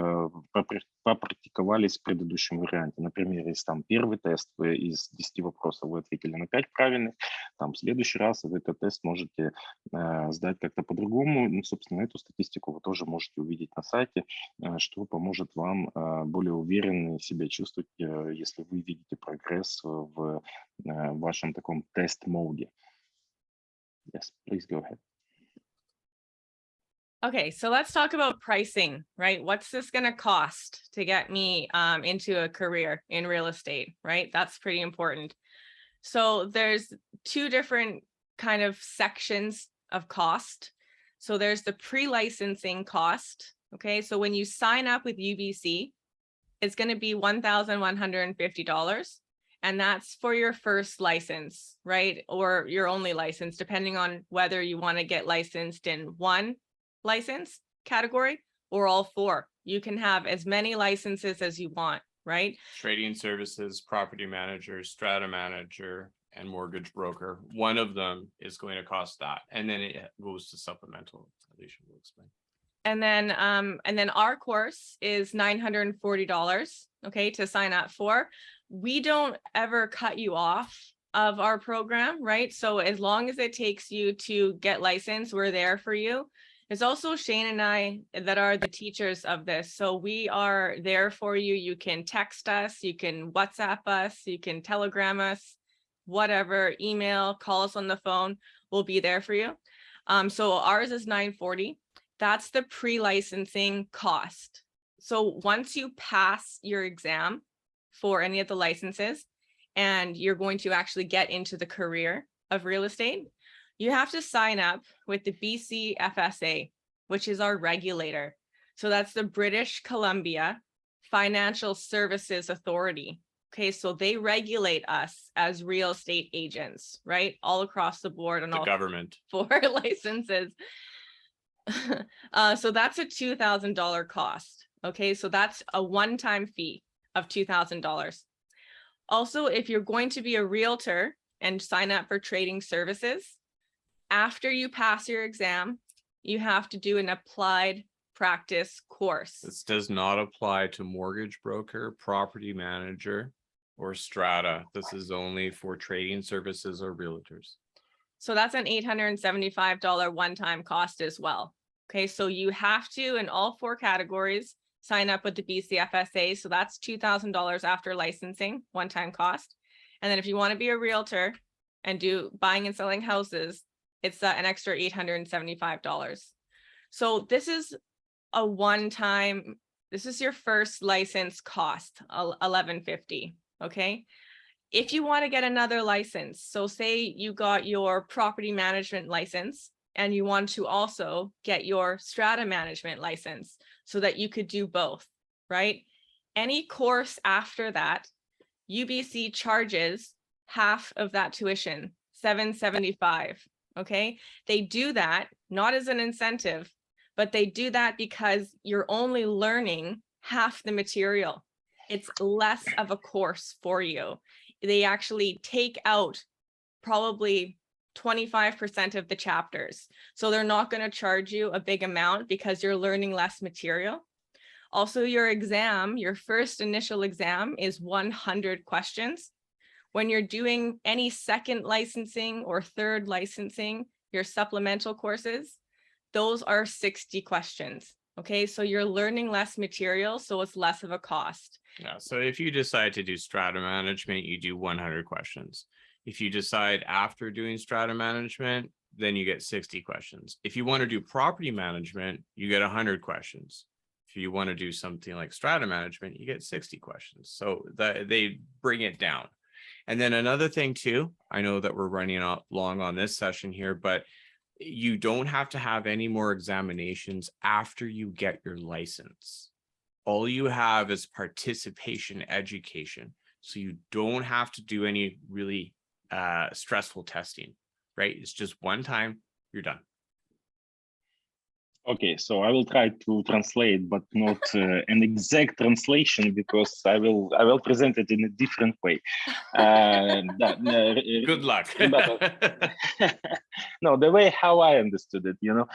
попрактиковались в предыдущем варианте. Например, если там первый тест, вы из 10 вопросов вы ответили на 5 правильных, там в следующий раз вы этот тест можете сдать как-то по-другому. Ну, собственно, эту статистику вы тоже можете увидеть на сайте, что поможет вам более уверенно себя чувствовать, если вы видите прогресс в вашем таком тест-моде. Yes, please go ahead. Okay, so let's talk about pricing, right? What's this going to cost to get me into a career in real estate, right? That's pretty important. So there's 2 different kind of sections of cost. So there's the pre-licensing cost. Okay, so when you sign up with UBC, it's going to be $1,150. And that's for your first license, right? Or your only license, depending on whether you want to get licensed in one license category or all four. You can have as many licenses as you want, right? Trading services, property manager, strata manager, and mortgage broker. One of them is going to cost that. And then it goes to supplemental. Alicia will explain. And then our course is $940, okay, to sign up for. We don't ever cut you off of our program, right? So as long as it takes you to get licensed, we're there for you. There's also Shane and I that are the teachers of this. So we are there for you. You can text us, you can WhatsApp us, you can Telegram us, whatever, email, call us on the phone. We'll be there for you. So ours is $940. That's the pre-licensing cost. So once you pass your exam for any of the licenses and you're going to actually get into the career of real estate, you have to sign up with the BC FSA, which is our regulator. So that's the British Columbia Financial Services Authority. Okay, so they regulate us as real estate agents, right? All across the board and The all government. 4 licenses. So that's a $2,000 cost. Okay, so that's a one-time fee of $2,000. Also, if you're going to be a realtor and sign up for trading services, after you pass your exam, you have to do an applied practice course. This does not apply to mortgage broker, property manager, or strata. This is only for trading services or realtors. So that's an $875 one-time cost as well. Okay, so you have to, in all 4 categories, sign up with the BCFSA. So that's $2,000 after licensing, one-time cost. And then if you want to be a realtor and do buying and selling houses, it's an extra $875. So this is a one-time, this is your first license cost, $1,150. Okay. If you want to get another license, so say you got your property management license and you want to also get your strata management license so that you could do both, right? Any course after that, UBC charges half of that tuition, $775. Okay, they do that not as an incentive, but they do that because you're only learning half the material. It's less of a course for you. They actually take out probably 25% of the chapters. So they're not going to charge you a big amount because you're learning less material. Also, your exam, your first initial exam is 100 questions. When you're doing any second licensing or third licensing, your supplemental courses, those are 60 questions. Okay, so you're learning less material, so it's less of a cost. Yeah, so if you decide to do strata management, you do 100 questions. If you decide after doing strata management, then you get 60 questions. If you want to do property management, you get 100 questions. If you want to do something like strata management, you get 60 questions. So they bring it down. And then another thing too, I know that we're running out long on this session here, but you don't have to have any more examinations after you get your license. All you have is participation education. So you don't have to do any really stressful testing, right? It's just one time, you're done. Okay, so I will try to translate, but not an exact translation because I will present it in a different way. Good luck. No, the way how I understood it, you know.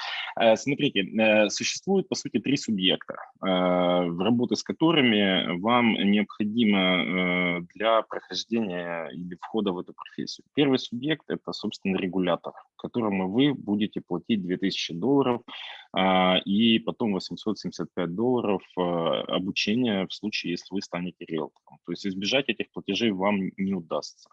Смотрите, существует по сути 3 субъекта, в работе с которыми вам необходимо для прохождения или входа в эту профессию. Первый субъект — это, собственно, регулятор, которому вы будете платить $2000 и потом $875 обучения в случае, если вы станете риэлтором. То есть избежать этих платежей вам не удастся.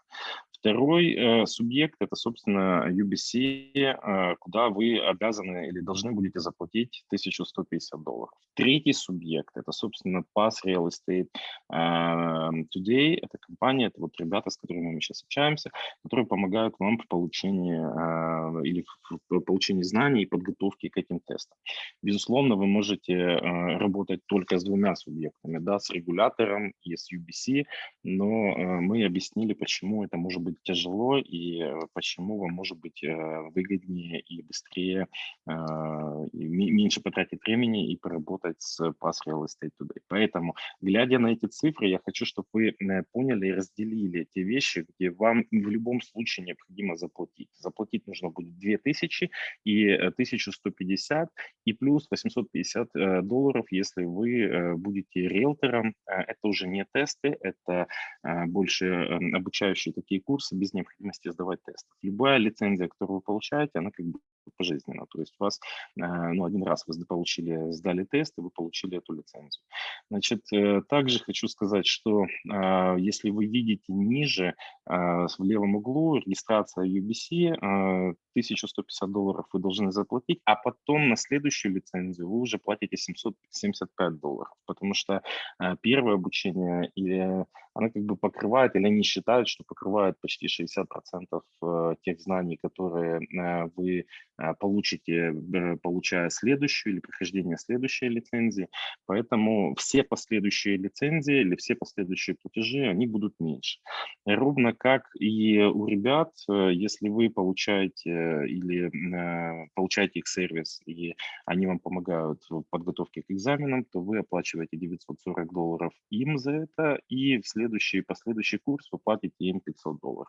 Второй субъект – это, собственно, UBC, куда вы обязаны или должны будете заплатить $1150. Третий субъект – это, собственно, Pass Real Estate Today. Это компания, это вот ребята, с которыми мы сейчас общаемся, которые помогают вам в получении или в получении знаний и подготовке к этим тестам. Безусловно, вы можете работать только с двумя субъектами, да, с регулятором и с UBC, но мы объяснили, почему это может быть тяжело и почему вам может быть выгоднее и быстрее, и меньше потратить времени и поработать с Pass Real Estate Today. Поэтому, глядя на эти цифры, я хочу, чтобы вы поняли и разделили те вещи, где вам в любом случае необходимо заплатить. Заплатить нужно будет 2000 и 1150 и плюс $850, если вы будете риэлтором. Это уже не тесты, это больше обучающие такие курсы без необходимости сдавать тесты. Любая лицензия, которую вы получаете, она как бы пожизненно. То есть у вас, ну, один раз вы получили, сдали тест, и вы получили эту лицензию. Значит, также хочу сказать, что если вы видите ниже, в левом углу, регистрация UBC, $1150 вы должны заплатить, а потом на следующую лицензию вы уже платите $775, потому что первое обучение, или она как бы покрывает, или они считают, что покрывает почти 60% тех знаний, которые вы получите, получая следующую или прохождение следующей лицензии. Поэтому все последующие лицензии или все последующие платежи, они будут меньше. Ровно как и у ребят, если вы получаете или получаете их сервис, и они вам помогают в подготовке к экзаменам, то вы оплачиваете $940 им за это, и в последующий курс вы платите им $500.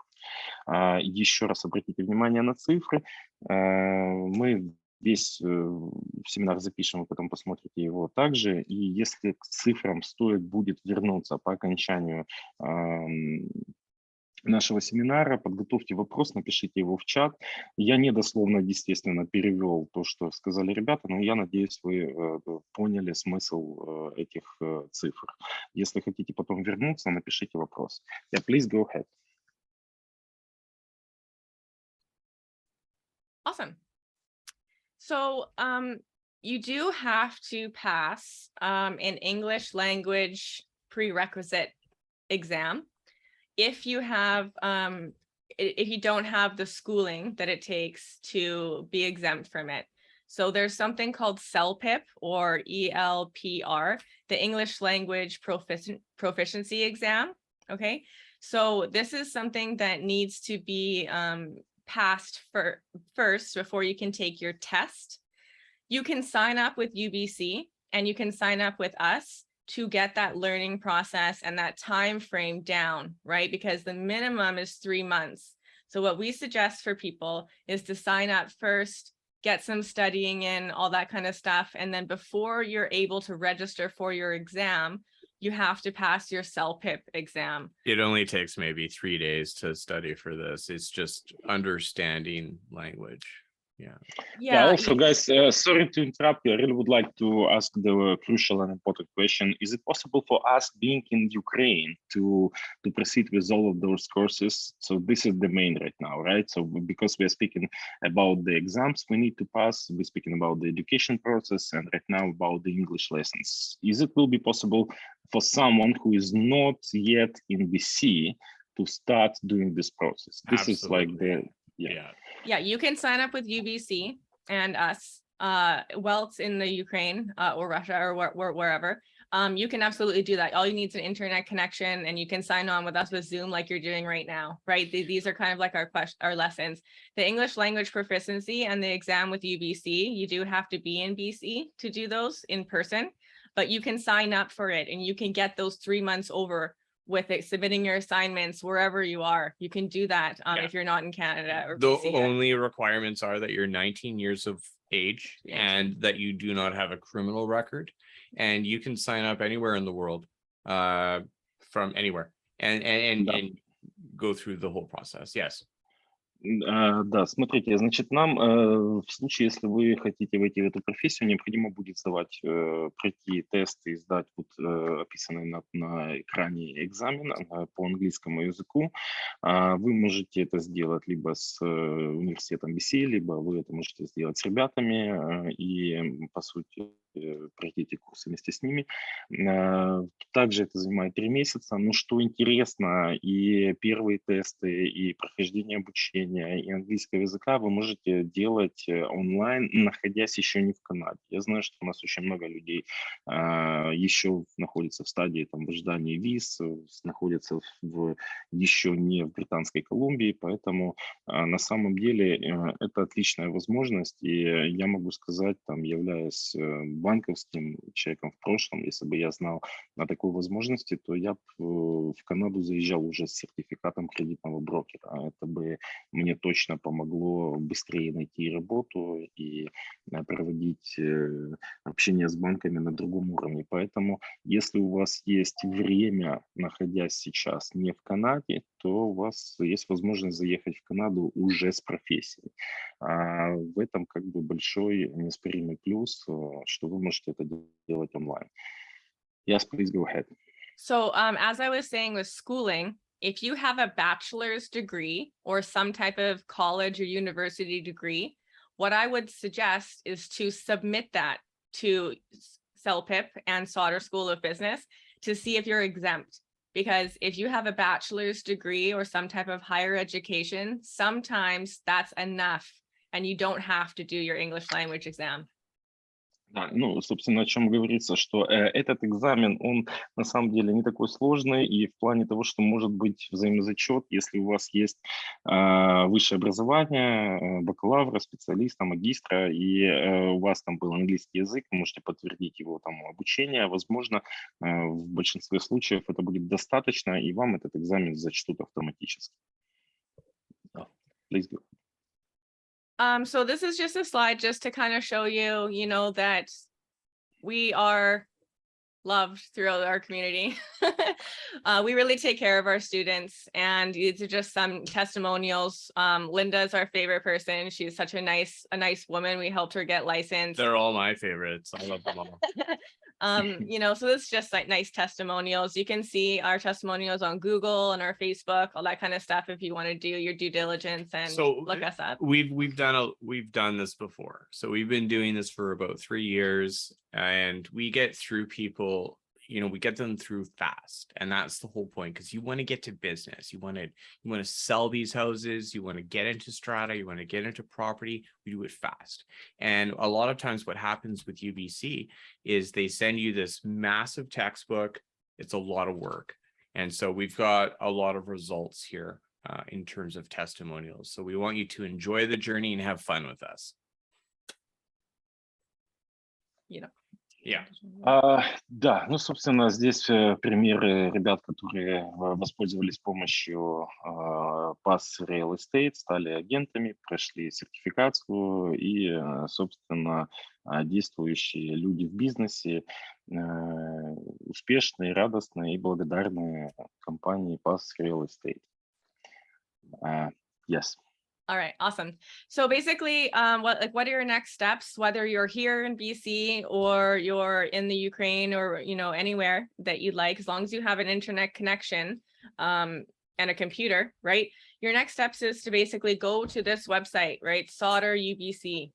Еще раз обратите внимание на цифры. Мы весь семинар запишем, вы потом посмотрите его также. И если к цифрам стоит будет вернуться по окончанию нашего семинара, подготовьте вопрос, напишите его в чат. Я недословно, естественно, перевел то, что сказали ребята, но я надеюсь, вы поняли смысл этих цифр. Если хотите потом вернуться, напишите вопрос. Yeah, please go ahead. Awesome. So you do have to pass an English language prerequisite exam. If you don't have the schooling that it takes to be exempt from it. So there's something called CELPIP or ELPR, the English Language Proficiency Exam. Okay, so this is something that needs to be passed first before you can take your test. You can sign up with UBC and you can sign up with us to get that learning process and that time frame down, right? Because the minimum is 3 months. So what we suggest for people is to sign up first, get some studying in, all that kind of stuff. And then before you're able to register for your exam, you have to pass your CELPIP exam. It only takes maybe 3 days to study for this. It's just understanding language. Yeah. Yeah. Also, guys, sorry to interrupt you. I really would like to ask the crucial and important question. Is it possible for us being in Ukraine to proceed with all of those courses? So this is the main right now, right? So because we are speaking about the exams we need to pass, we're speaking about the education process, and right now about the English lessons. Is it will be possible for someone who is not yet in BC to start doing this process? This Absolutely. is like the, Yeah, you can sign up with UBC and us. Well, it's in the Ukraine or Russia or wherever. You can absolutely do that. All you need is an internet connection, and you can sign on with us with Zoom like you're doing right now, right? These are kind of like our lessons. The English language proficiency and the exam with UBC, you do have to be in BC to do those in person, but you can sign up for it and you can get those 3 months over with it, submitting your assignments wherever you are. You can do that if you're not in Canada or The BC yet. only requirements are that you're 19 years of age and that you do not have a criminal record, and you can sign up anywhere in the world from anywhere and go through the whole process. Yes. Да, смотрите, значит, нам в случае, если вы хотите войти в эту профессию, необходимо будет сдавать, пройти тесты и сдать вот описанный на экране экзамен по английскому языку. Вы можете это сделать либо с университетом BC, либо вы это можете сделать с ребятами и, по сути, пройти эти курсы вместе с ними. Также это занимает 3 месяца. Но что интересно, и первые тесты, и прохождение обучения, и английского языка вы можете делать онлайн, находясь еще не в Канаде. Я знаю, что у нас очень много людей еще находятся в стадии там, в ожидании виз, находятся еще не в Британской Колумбии, поэтому на самом деле это отличная возможность, и я могу сказать, там, являясь банковским человеком в прошлом, если бы я знал о такой возможности, то я в Канаду заезжал уже с сертификатом кредитного брокера. Это бы мне точно помогло быстрее найти работу и проводить общение с банками на другом уровне. Поэтому, если у вас есть время, находясь сейчас не в Канаде, то у вас есть возможность заехать в Канаду уже с профессией. В этом как бы большой неоспоримый плюс, что вы можете это делать онлайн. Yes, please go ahead. So as I was saying with schooling, if you have a bachelor's degree or some type of college or university degree, what I would suggest is to submit that to CELPIP and Sauder School of Business to see if you're exempt. Because if you have a bachelor's degree or some type of higher education, sometimes that's enough and you don't have to do your English language exam. Да, ну, собственно, о чем говорится, что этот экзамен, он на самом деле не такой сложный, и в плане того, что может быть взаимозачет, если у вас есть высшее образование, бакалавра, специалиста, магистра, и у вас там был английский язык, вы можете подтвердить его там обучение, возможно, в большинстве случаев это будет достаточно, и вам этот экзамен зачтут автоматически. Please go. So this is just a slide just to kind of show you, you know, that we are loved throughout our community. We really take care of our students, and these are just some testimonials. Linda is our favorite person. She's such a nice woman. We helped her get licensed. They're all my favorites. I love them all. You know, so this is just like nice testimonials. You can see our testimonials on Google and our Facebook, all that kind of stuff if you want to do your due diligence and So look us up. We've done this before. So we've been doing this for about 3 years, and we get through people, you know, we get them through fast, and that's the whole point, because you want to get to business. You want to sell these houses, you want to get into strata, you want to get into property. We do it fast. And a lot of times what happens with UBC is they send you this massive textbook. It's a lot of work. And so we've got a lot of results here in terms of testimonials. So we want you to enjoy the journey and have fun with us. You know. Yeah. Да, ну, собственно, здесь примеры ребят, которые воспользовались помощью Pass Real Estate, стали агентами, прошли сертификацию и, собственно, действующие люди в бизнесе, успешные, радостные и благодарные компании Pass Real Estate. Yes. All right, awesome. So basically, what are your next steps, whether you're here in BC or you're in the Ukraine or, you know, anywhere that you'd like, as long as you have an internet connection and a computer, right? Your next steps is to basically go to this website, right? sauderubc.ca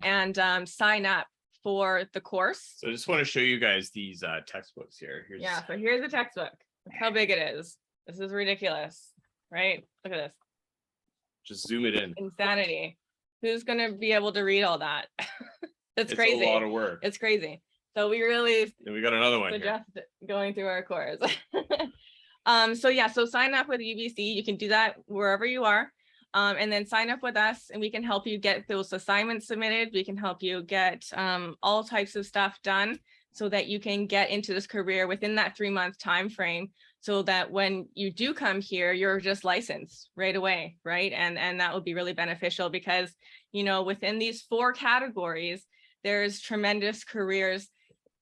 and sign up for the course. So I just want to show you guys these textbooks here. Yeah, so here's the textbook. Look how big it is. This is ridiculous, right? Look at this. Just zoom it in. Insanity. Who's going to be able to read all that? It's crazy. It's a lot of work. It's crazy. So we really And we got another one here. suggest going through our course. So yeah, so sign up with UBC. You can do that wherever you are. And then sign up with us and we can help you get those assignments submitted. We can help you get all types of stuff done so that you can get into this career within that 3-month time frame, so that when you do come here, you're just licensed right away, right? And that would be really beneficial because, you know, within these 4 categories, there's tremendous careers.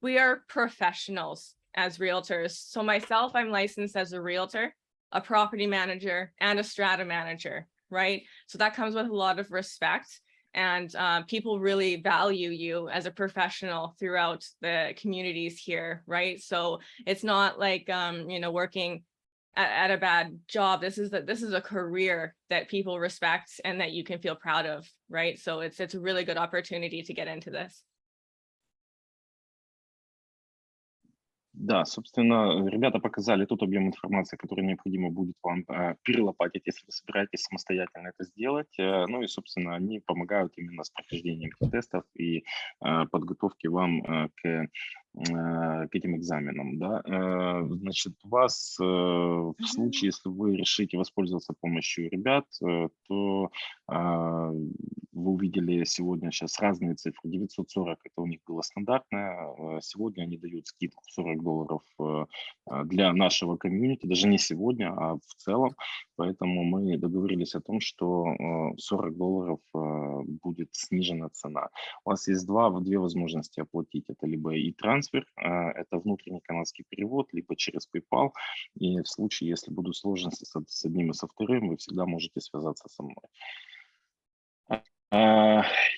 We are professionals as realtors. So myself, I'm licensed as a realtor. a property manager, and a strata manager, right? So that comes with a lot of respect, and people really value you as a professional throughout the communities here, right? So it's not like, you know, working at a bad job. This is a career that people respect and that you can feel proud of, right? So it's a really good opportunity to get into this. Да, собственно, ребята показали тот объем информации, который необходимо будет вам перелопатить, если вы собираетесь самостоятельно это сделать. Ну и, собственно, они помогают именно с прохождением тестов и подготовки вам к этим экзаменам. Да? Значит, у вас в случае, если вы решите воспользоваться помощью ребят, то вы увидели сегодня сейчас разные цифры. 940 это у них было стандартное. Сегодня они дают скидку в $40 для нашего комьюнити, даже не сегодня, а в целом. Поэтому мы договорились о том, что $40 будет снижена цена. У вас есть две возможности оплатить. Это либо и трансфер, это внутренний канадский перевод, либо через PayPal. И в случае, если будут сложности с одним и со вторым, вы всегда можете связаться со мной.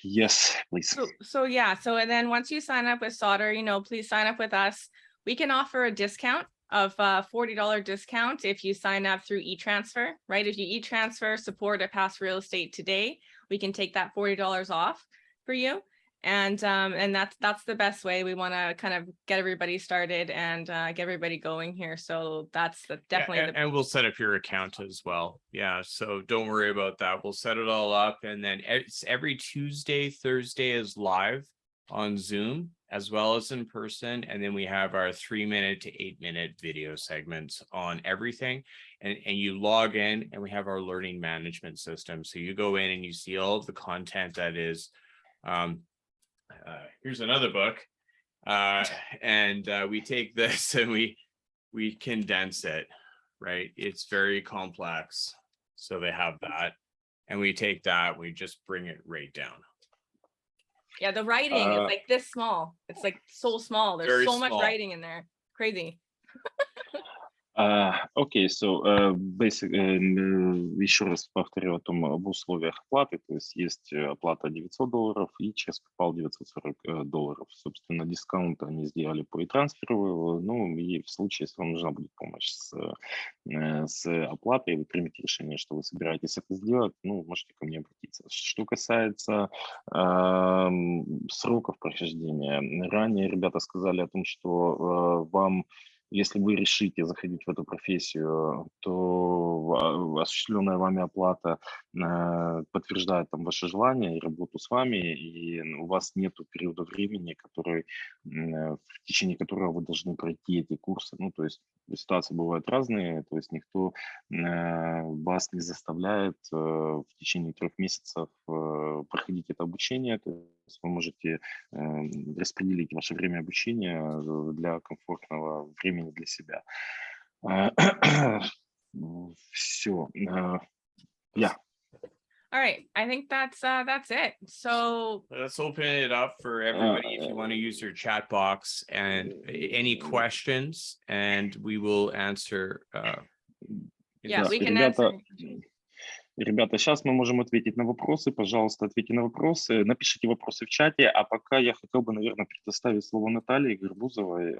Yes, please. So yeah, so and then once you sign up with Sauder, you know, please sign up with us. We can offer a discount of $40 discount if you sign up through e-transfer, right? If you e-transfer support at Pass Real Estate today, we can take that $40 off for you. And that's the best way. We want to kind of get everybody started and get everybody going here. So that's definitely and we'll set up your account as well. Yeah, so don't worry about that. We'll set it all up, and then it's every Tuesday, Thursday is live on Zoom as well as in person, and then we have our 3-minute to 8-minute video segments on everything, and you log in, and we have our learning management system. So you go in and you see all of the content that is here's another book, and we take this and we condense it, right? It's very complex, so they have that, and we take that, we just bring it right down. Yeah, the writing is like this small. It's like so small. There's Very so much small. writing in there. Crazy. Окей, so еще раз повторю об условиях оплаты. То есть оплата $900 и через PayPal $940. Собственно, дискаунт они сделали по e-трансферу. Ну и в случае, если вам нужна будет помощь с оплатой, вы примете решение, что вы собираетесь это сделать, ну, можете ко мне обратиться. Что касается сроков прохождения, ранее ребята сказали о том, что вам, если вы решите заходить в эту профессию, то осуществленная вами оплата подтверждает там ваше желание и работу с вами, и у вас нет периода времени, в течение которого вы должны пройти эти курсы. Ну, то есть ситуации бывают разные, то есть никто вас не заставляет в течение 3 месяцев проходить это обучение. То есть вы можете распределить ваше время обучения для комфортного времени для себя. Все. Yeah. All right, I think that's it. So let's open it up for everybody if you want to use your chat box and any questions, and we will answer. Yeah, we can answer. Ребята, сейчас мы можем ответить на вопросы. Пожалуйста, ответьте на вопросы. Напишите вопросы в чате. А пока я хотел бы, наверное, предоставить слово Наталье Горбузовой,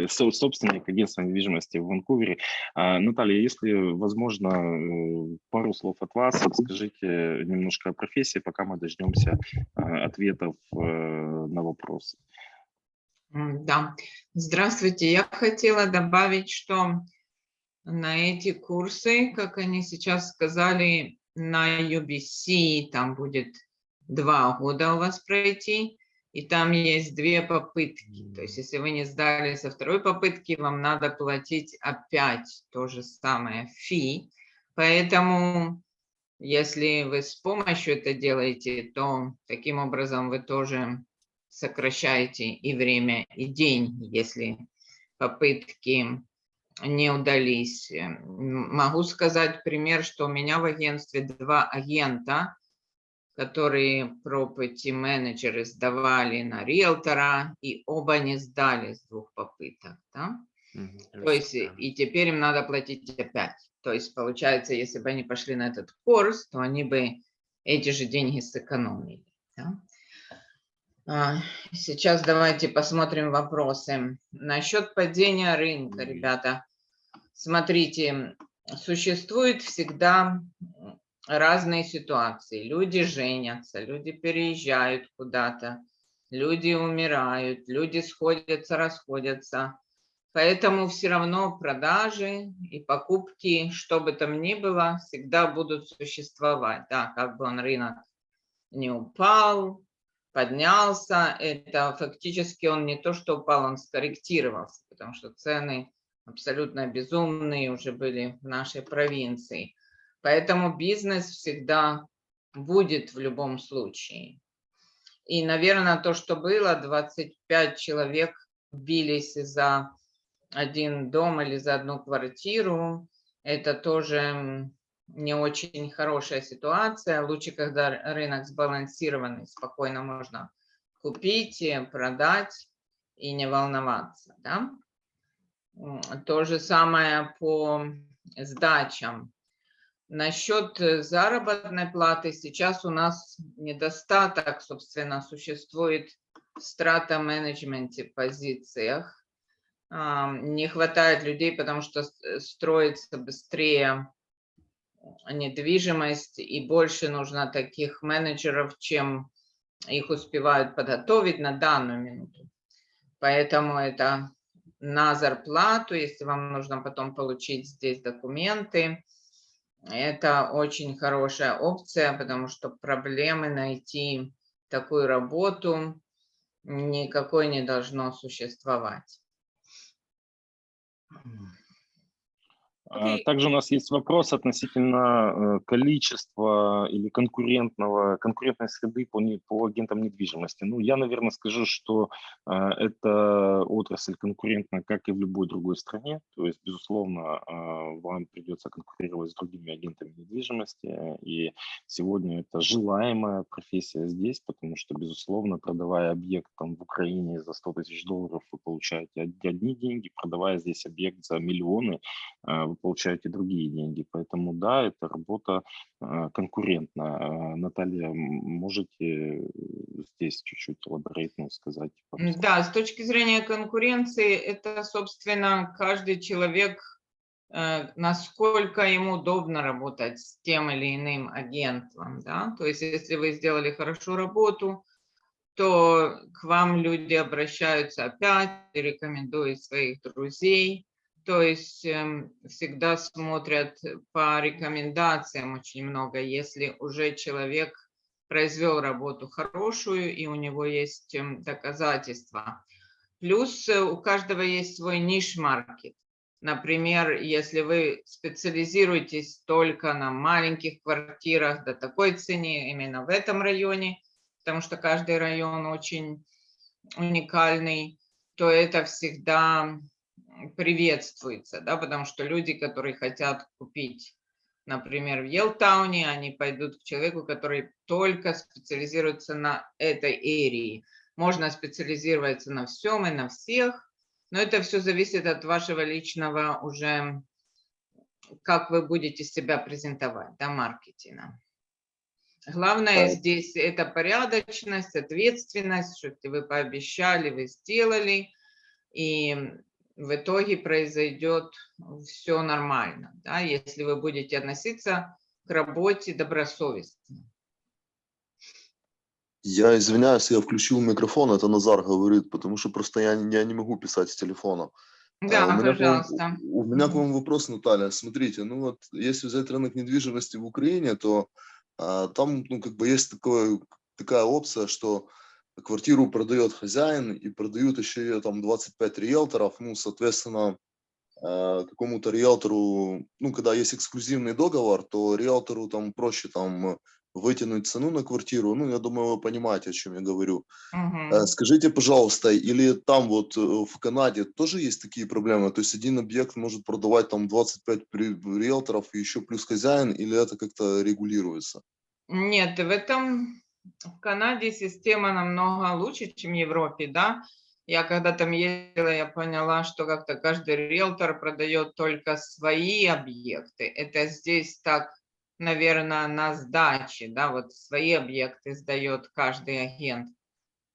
собственник агентства недвижимости в Ванкувере. Наталья, если возможно, пару слов от вас. Скажите немножко о профессии, пока мы дождемся ответов на вопросы. Да, здравствуйте. Я хотела добавить, что на эти курсы, как они сейчас сказали, на UBC там будет 2 года у вас пройти, и там есть 2 попытки. То есть если вы не сдали со 2-й попытки, вам надо платить опять то же самое фи. Поэтому если вы с помощью это делаете, то таким образом вы тоже сокращаете и время, и деньги, если попытки не удались. Могу сказать пример, что у меня в агентстве 2 агента, которые property менеджеры сдавали на риэлтора, и оба не сдали с 2 попыток, да? То есть и теперь им надо платить опять. То есть получается, если бы они пошли на этот курс, то они бы эти же деньги сэкономили. Да? Сейчас давайте посмотрим вопросы. Насчет падения рынка, ребята. Смотрите, существует всегда разные ситуации. Люди женятся, люди переезжают куда-то, люди умирают, люди сходятся, расходятся. Поэтому все равно продажи и покупки, что бы там ни было, всегда будут существовать. Да, как бы он рынок не упал, поднялся, это фактически он не то, что упал, он скорректировался, потому что цены абсолютно безумные уже были в нашей провинции. Поэтому бизнес всегда будет в любом случае. И, наверное, то, что было, 25 человек бились за один дом или за одну квартиру, это тоже не очень хорошая ситуация. Лучше, когда рынок сбалансированный, спокойно можно купить, продать и не волноваться. Да? То же самое по сдачам. Насчет заработной платы сейчас у нас недостаток, собственно, существует в страта-менеджменте позициях. Не хватает людей, потому что строится быстрее недвижимость, и больше нужно таких менеджеров, чем их успевают подготовить на данную минуту. Поэтому это на зарплату, если вам нужно потом получить здесь документы, это очень хорошая опция, потому что проблемы найти такую работу никакой не должно существовать. Okay. Также у нас есть вопрос относительно количества или конкурентной среды по агентам недвижимости. Ну, я, наверное, скажу, что эта отрасль конкурентна, как и в любой другой стране. То есть, безусловно, вам придется конкурировать с другими агентами недвижимости. И сегодня это желаемая профессия здесь, потому что, безусловно, продавая объект там, в Украине за 100 тысяч долларов, вы получаете одни деньги, продавая здесь объект за миллионы, вы получаете другие деньги. Поэтому да, это работа конкурентная. Наталья, можете здесь чуть-чуть elaborate сказать? Да, с точки зрения конкуренции, это, собственно, каждый человек, насколько ему удобно работать с тем или иным агентом. Да? То есть если вы сделали хорошо работу, то к вам люди обращаются опять, рекомендуют своих друзей. То есть всегда смотрят по рекомендациям очень много, если уже человек произвел работу хорошую и у него есть доказательства. Плюс у каждого есть свой ниш-маркет. Например, если вы специализируетесь только на маленьких квартирах до такой цене именно в этом районе, потому что каждый район очень уникальный, то это всегда приветствуется, да, потому что люди, которые хотят купить, например, в Йелтауне, они пойдут к человеку, который только специализируется на этой эрии. Можно специализироваться на всем и на всех, но это все зависит от вашего личного уже, как вы будете себя презентовать, да, маркетинга. Главное здесь это порядочность, ответственность, что вы пообещали, вы сделали, и в итоге произойдет все нормально, да, если вы будете относиться к работе добросовестно. Я извиняюсь, я включил микрофон, это Назар говорит, потому что просто я не могу писать с телефона. Да, пожалуйста. У меня к вам вопрос, Наталья. Смотрите, ну вот если взять рынок недвижимости в Украине, то там, ну, как бы есть такая опция, что квартиру продает хозяин и продают еще ее там 25 риэлторов, ну, соответственно, какому-то риэлтору, ну, когда есть эксклюзивный договор, то риэлтору там проще там вытянуть цену на квартиру. Ну, я думаю, вы понимаете, о чем я говорю. Скажите, пожалуйста, или там вот в Канаде тоже есть такие проблемы? То есть один объект может продавать там 25 риэлторов и еще плюс хозяин, или это как-то регулируется? Нет, в Канаде система намного лучше, чем в Европе, да. Я когда там ездила, я поняла, что как-то каждый риэлтор продает только свои объекты. Это здесь так, наверное, на сдаче, да, вот свои объекты сдает каждый агент.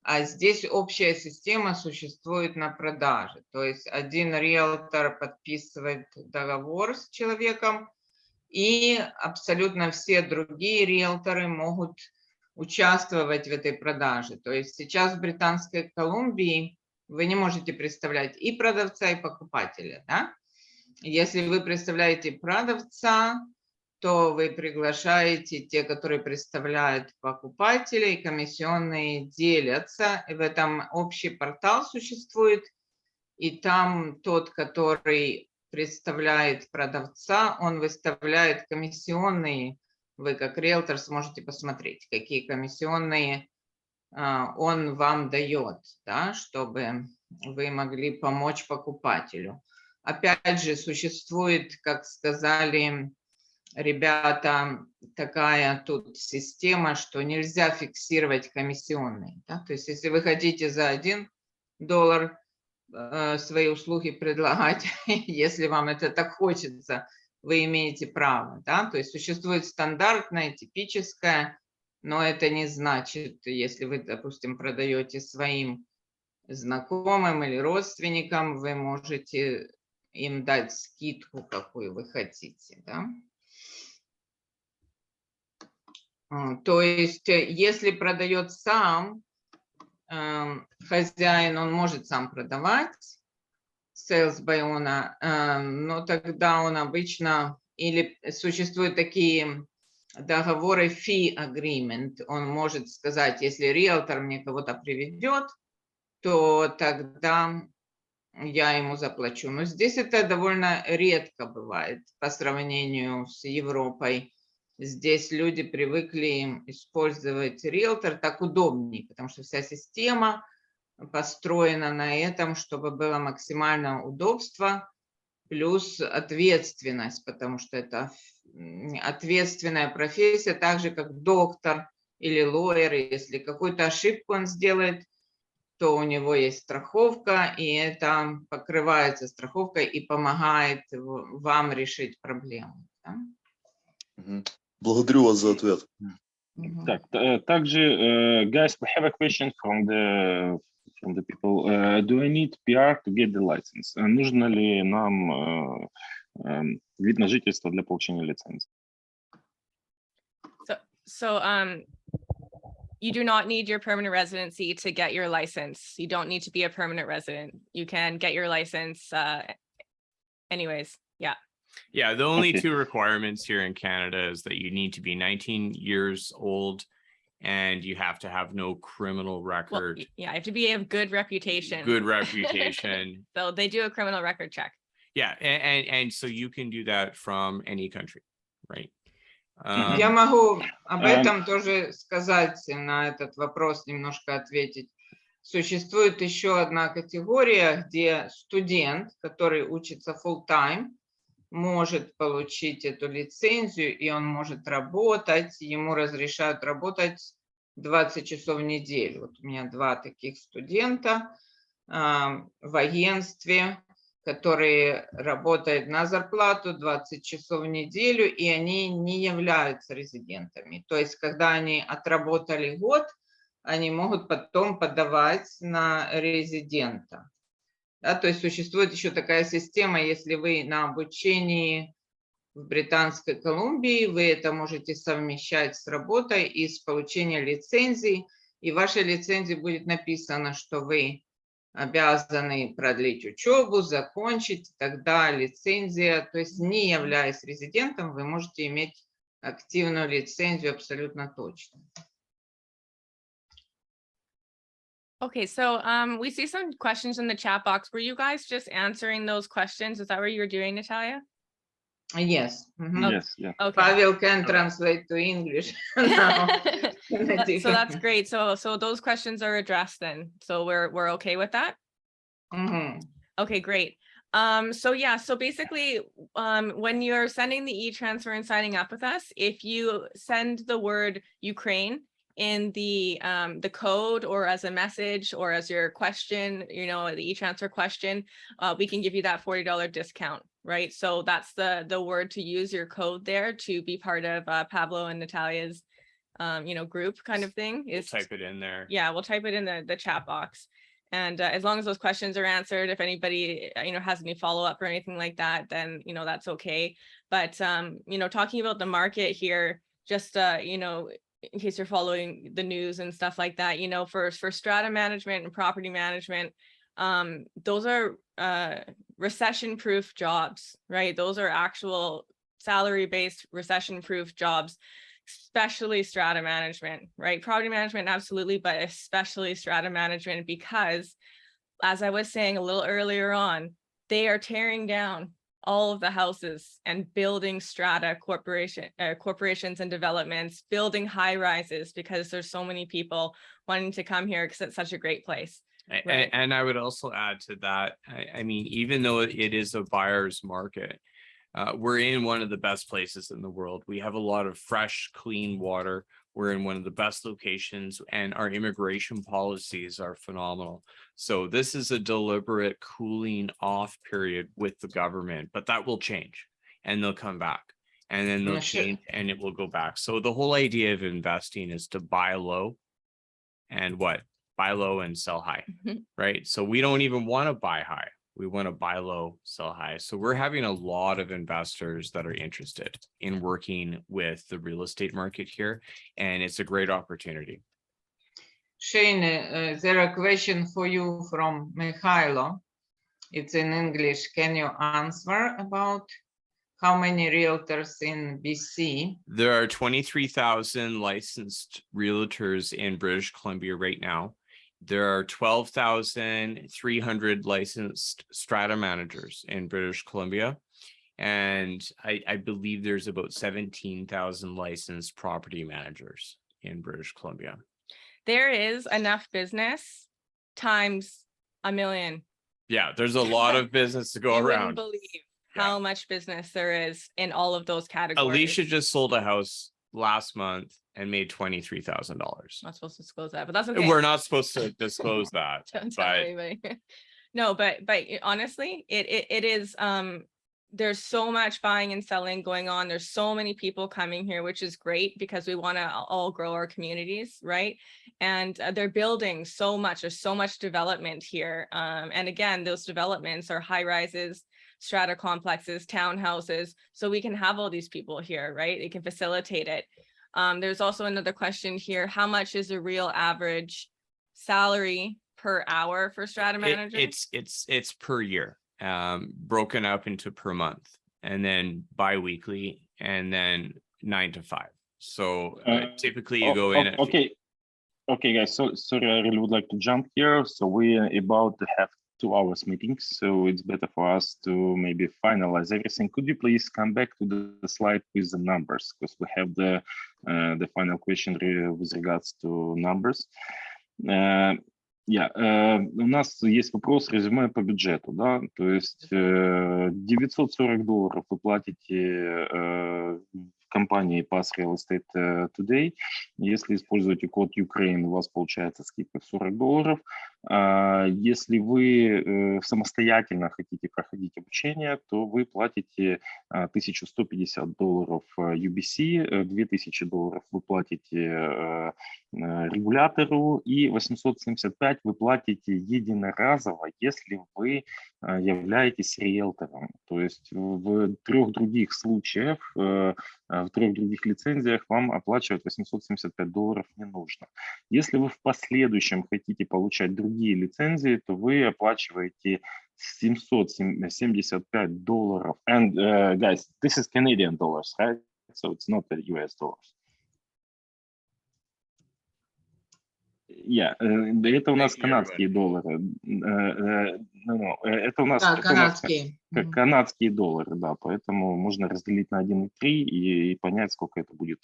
А здесь общая система существует на продаже. То есть один риэлтор подписывает договор с человеком, и абсолютно все другие риэлторы могут участвовать в этой продаже. То есть сейчас в Британской Колумбии вы не можете представлять и продавца, и покупателя, да? Если вы представляете продавца, то вы приглашаете те, которые представляют покупателей, комиссионные делятся. И в этом общий портал существует, и там тот, который представляет продавца, он выставляет комиссионные. Вы как риэлтор сможете посмотреть, какие комиссионные он вам дает, да, чтобы вы могли помочь покупателю. Опять же, существует, как сказали ребята, такая тут система, что нельзя фиксировать комиссионные. Да? То есть если вы хотите за $1 свои услуги предлагать, если вам это так хочется, вы имеете право. Да? То есть существует стандартное, типическое, но это не значит, если вы, допустим, продаете своим знакомым или родственникам, вы можете им дать скидку, какую вы хотите. Да? То есть если продает сам хозяин, он может сам продавать, sales by owner, но тогда он обычно, или существуют такие договоры fee agreement, он может сказать, если риэлтор мне кого-то приведет, то тогда я ему заплачу. Но здесь это довольно редко бывает по сравнению с Европой. Здесь люди привыкли использовать риэлтор, так удобнее, потому что вся система построена на этом, чтобы было максимальное удобство, плюс ответственность, потому что это ответственная профессия, так же как доктор или лоер. Если какую-то ошибку он сделает, то у него есть страховка, и это покрывается страховкой и помогает вам решить проблему. Да? Благодарю вас за ответ. Так, также, guys, we have a question from the people. Do I need PR to get the license? Нужно ли нам вид на жительство для получения лицензии? So you do not need your permanent residency to get your license. You don't need to be a permanent resident. You can get your license anyways. Yeah. Yeah, the only Okay. two requirements here in Canada is that you need to be 19 years old and you have to have no criminal Well, record. yeah, I have to be of good reputation. Good reputation. So they do a criminal record check. Yeah, and so you can do that from any country, right? Я могу об этом тоже сказать, на этот вопрос немножко ответить. Существует еще одна категория, где студент, который учится full-time, может получить эту лицензию, и он может работать, ему разрешают работать 20 часов в неделю. Вот у меня 2 таких студента в агентстве, которые работают на зарплату 20 часов в неделю, и они не являются резидентами. То есть, когда они отработали год, они могут потом подавать на резидента. Да, то есть существует еще такая система, если вы на обучении в Британской Колумбии, вы это можете совмещать с работой и с получением лицензии, и в вашей лицензии будет написано, что вы обязаны продлить учебу, закончить, тогда лицензия, то есть не являясь резидентом, вы можете иметь активную лицензию абсолютно точно. Okay, so we see some questions in the chat box. Were you guys just answering those questions? Is that what you were doing, Natalia? Yes. Yes, yeah. Okay. Pavel can translate to English now. So that's great. So those questions are addressed then. So we're okay with that? Мгм. Okay, great. So basically, when you're sending the e-transfer and signing up with us, if you send the word Ukraine in the code or as a message or as your question, you know, the e-transfer question, we can give you that $40 discount, right? So that's the word to use, your code there to be part of Pablo and Natalia's, you know, group kind of thing. We'll type it in there. Yeah, we'll type it in the chat box. And as long as those questions are answered, if anybody, you know, has any follow-up or anything like that, then, you know, that's okay. But, you know, talking about the market here, just, you know, in case you're following the news and stuff like that, you know, for strata management and property management, those are recession-proof jobs, right? Those are actual salary-based recession-proof jobs, especially strata management, right? Property management, absolutely, but especially strata management, because as I was saying a little earlier on, they are tearing down all of the houses and building strata corporations and developments, building high rises because there's so many people wanting to come here because it's such a great place. Right? And I would also add to that, I mean, even though it is a buyer's market, we're in one of the best places in the world. We have a lot of fresh, clean water. We're in one of the best locations, and our immigration policies are phenomenal. So this is a deliberate cooling off period with the government, but that will change and they'll come back, and then they'll change and it will go back. So the whole idea of investing is to buy low and buy low and sell high, right? So we don't even want to buy high. We want to buy low, sell high. So we're having a lot of investors that are interested in working with the real estate market here, and it's a great opportunity. Shane, there are a question for you from Mihailo. It's in English. Can you answer about how many realtors in BC? There are 23,000 licensed realtors in British Columbia right now. There are 12,300 licensed strata managers in British Columbia. And I believe there's about 17,000 licensed property managers in British Columbia. There is enough business times a million. Yeah, there's a lot of business to go You around. wouldn't believe how much business there is in all of those categories. Alicia just sold a house last month and made $23,000. Not supposed to disclose that, but that's okay. We're not supposed to disclose that. Don't tell anybody. No, but honestly, it is, there's so much buying and selling going on. There's so many people coming here, which is great because we want to all grow our communities, right? And they're building so much. There's so much development here. And again, those developments are high rises, strata complexes, townhouses. So we can have all these people here, right? They can facilitate it. There's also another question here. How much is a real average salary per hour for strata manager? It's per year, broken up into per month, and then bi-weekly, and then 9 to 5. So typically you go in at okay guys, so sorry, I really would like to jump here. So we are about to have 2 hours meeting, so it's better for us to maybe finalize everything. Could you please come back to the slide with the numbers, because we have the final question with regards to numbers. У нас есть вопрос резюме по бюджету, да, то есть $940 вы платите в компании Pass Real Estate Today. Если используете код Ukraine, у вас получается скидка $40. Если вы самостоятельно хотите проходить обучение, то вы платите $1150 UBC, $2000 вы платите регулятору, и $875 вы платите единоразово, если вы являетесь риэлтором. То есть в 3 других случаях, в 3 других лицензиях вам оплачивать $875 не нужно. Если вы в последующем хотите получать другие лицензии, то вы оплачиваете $775. And guys, this is Canadian dollars, right? So it's not the US dollars. Это у нас канадские доллары. Это у нас канадские доллары, да, поэтому можно разделить на 1,3 и понять, сколько это будет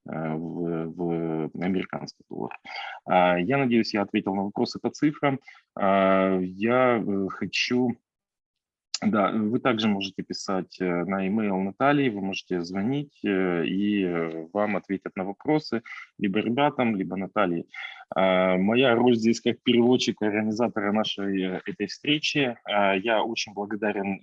в американских долларах. Я надеюсь, я ответил на вопросы по цифрам. Я хочу Да, вы также можете писать на email Натальи, вы можете звонить, и вам ответят на вопросы либо ребятам, либо Наталье. Моя роль здесь как переводчика, организатора нашей этой встречи. Я очень благодарен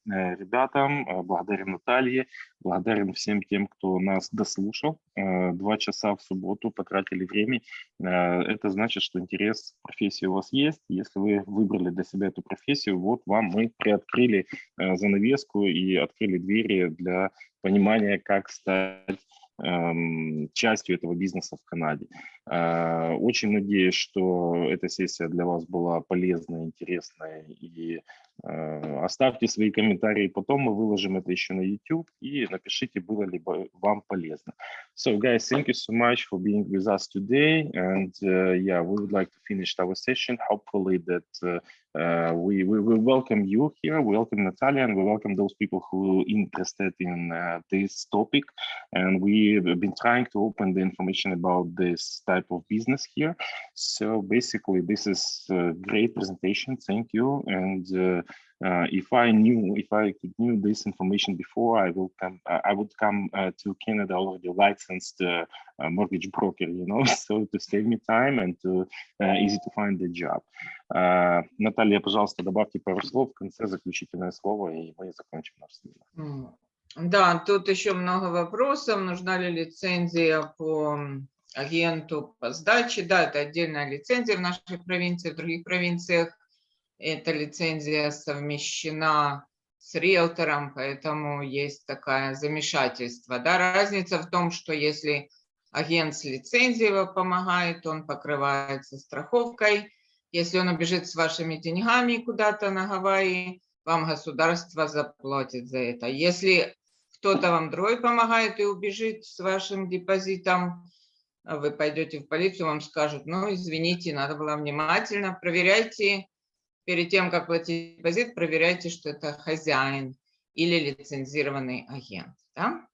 ребятам, благодарен Наталье, благодарен всем тем, кто нас дослушал. 2 часа в субботу потратили время. Это значит, что интерес к профессии у вас есть. Если вы выбрали для себя эту профессию, вот вам мы приоткрыли занавеску и открыли двери для понимания, как стать частью этого бизнеса в Канаде. Очень надеюсь, что эта сессия для вас была полезной, интересной. И оставьте свои комментарии, потом мы выложим это еще на YouTube, и напишите, было ли вам полезно. So, guys, thank you so much for being with us today. And yeah, we would like to finish our session. Hopefully that we welcome you here, we welcome Natalia, and we welcome those people who are interested in this topic. And we've been trying to open the information about this type of business here. So basically, this is a great presentation. Thank you. And if I knew this information before, I would come to Canada already licensed mortgage broker, you know, so to save me time and to easy to find the job. Наталья, пожалуйста, добавьте пару слов, в конце заключительное слово, и мы закончим наш семинар. Да, тут еще много вопросов. Нужна ли лицензия по агенту по сдаче? Да, это отдельная лицензия в нашей провинции, в других провинциях. Эта лицензия совмещена с риэлтором, поэтому есть такое замешательство. Да? Разница в том, что если агент с лицензией вам помогает, он покрывается страховкой. Если он убежит с вашими деньгами куда-то на Гавайи, вам государство заплатит за это. Если кто-то вам другой помогает и убежит с вашим депозитом, вы пойдете в полицию, вам скажут, ну, извините, надо было внимательно, проверяйте, перед тем, как платить депозит, проверяйте, что это хозяин или лицензированный агент. Да?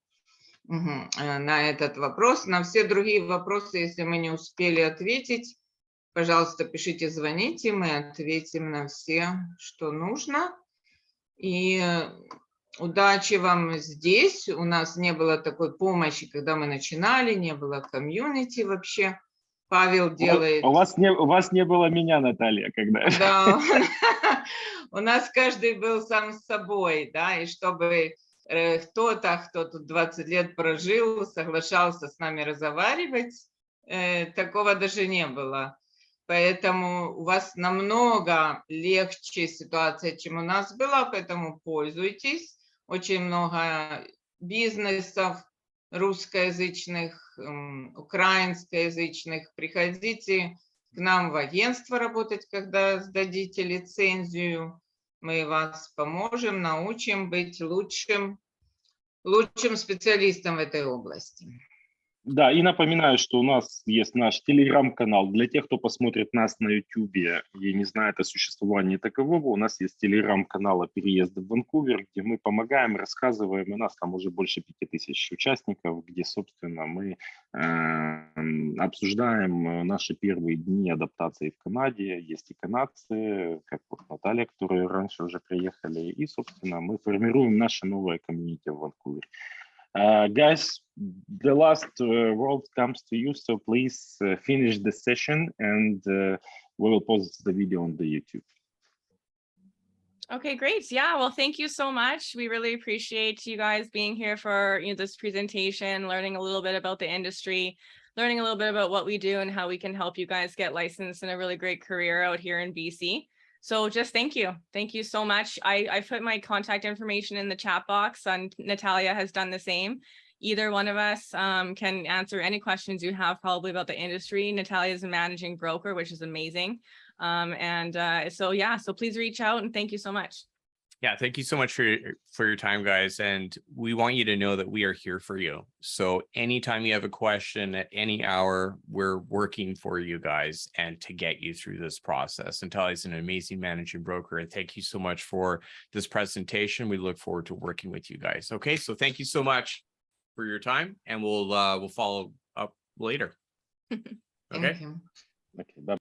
На этот вопрос. На все другие вопросы, если мы не успели ответить, пожалуйста, пишите, звоните, мы ответим на все, что нужно. И удачи вам здесь. У нас не было такой помощи, когда мы начинали, не было комьюнити вообще. Павел делает... У вас не было меня, Наталья, когда... Да, у нас каждый был сам с собой, да, и чтобы кто-то, кто тут 20 лет прожил, соглашался с нами разговаривать, такого даже не было. Поэтому у вас намного легче ситуация, чем у нас была, поэтому пользуйтесь. Очень много бизнесов русскоязычных, украинскоязычных. Приходите к нам в агентство работать, когда сдадите лицензию. Мы вас поможем, научим быть лучшим специалистом в этой области. Да, и напоминаю, что у нас есть наш телеграм-канал. Для тех, кто посмотрит нас на YouTube и не знает о существовании такового, у нас есть телеграм-канал «Переезды в Ванкувер», где мы помогаем, рассказываем. У нас там уже больше 5000 участников, где, собственно, мы обсуждаем наши первые дни адаптации в Канаде. Есть и канадцы, как вот Наталья, которые раньше уже приехали. И, собственно, мы формируем наше новое комьюнити в Ванкувере. Guys, the last word comes to you, so please finish the session and we will post the video on the YouTube. Okay, great. Yeah, well, thank you so much. We really appreciate you guys being here for this presentation, learning a little bit about the industry, learning a little bit about what we do and how we can help you guys get licensed in a really great career out here in BC. So just thank you. Thank you so much. I put my contact information in the chat box, and Natalia has done the same. Either one of us can answer any questions you have probably about the industry. Natalia is a managing broker, which is amazing. So please reach out, and thank you so much. Yeah, thank you so much for your time, guys. And we want you to know that we are here for you. So anytime you have a question at any hour, we're working for you guys and to get you through this process. And Natalia's an amazing managing broker. And thank you so much for this presentation. We look forward to working with you guys. Okay, so thank you so much for your time, and we'll follow up later. Okay. Thank you. Okay, bye.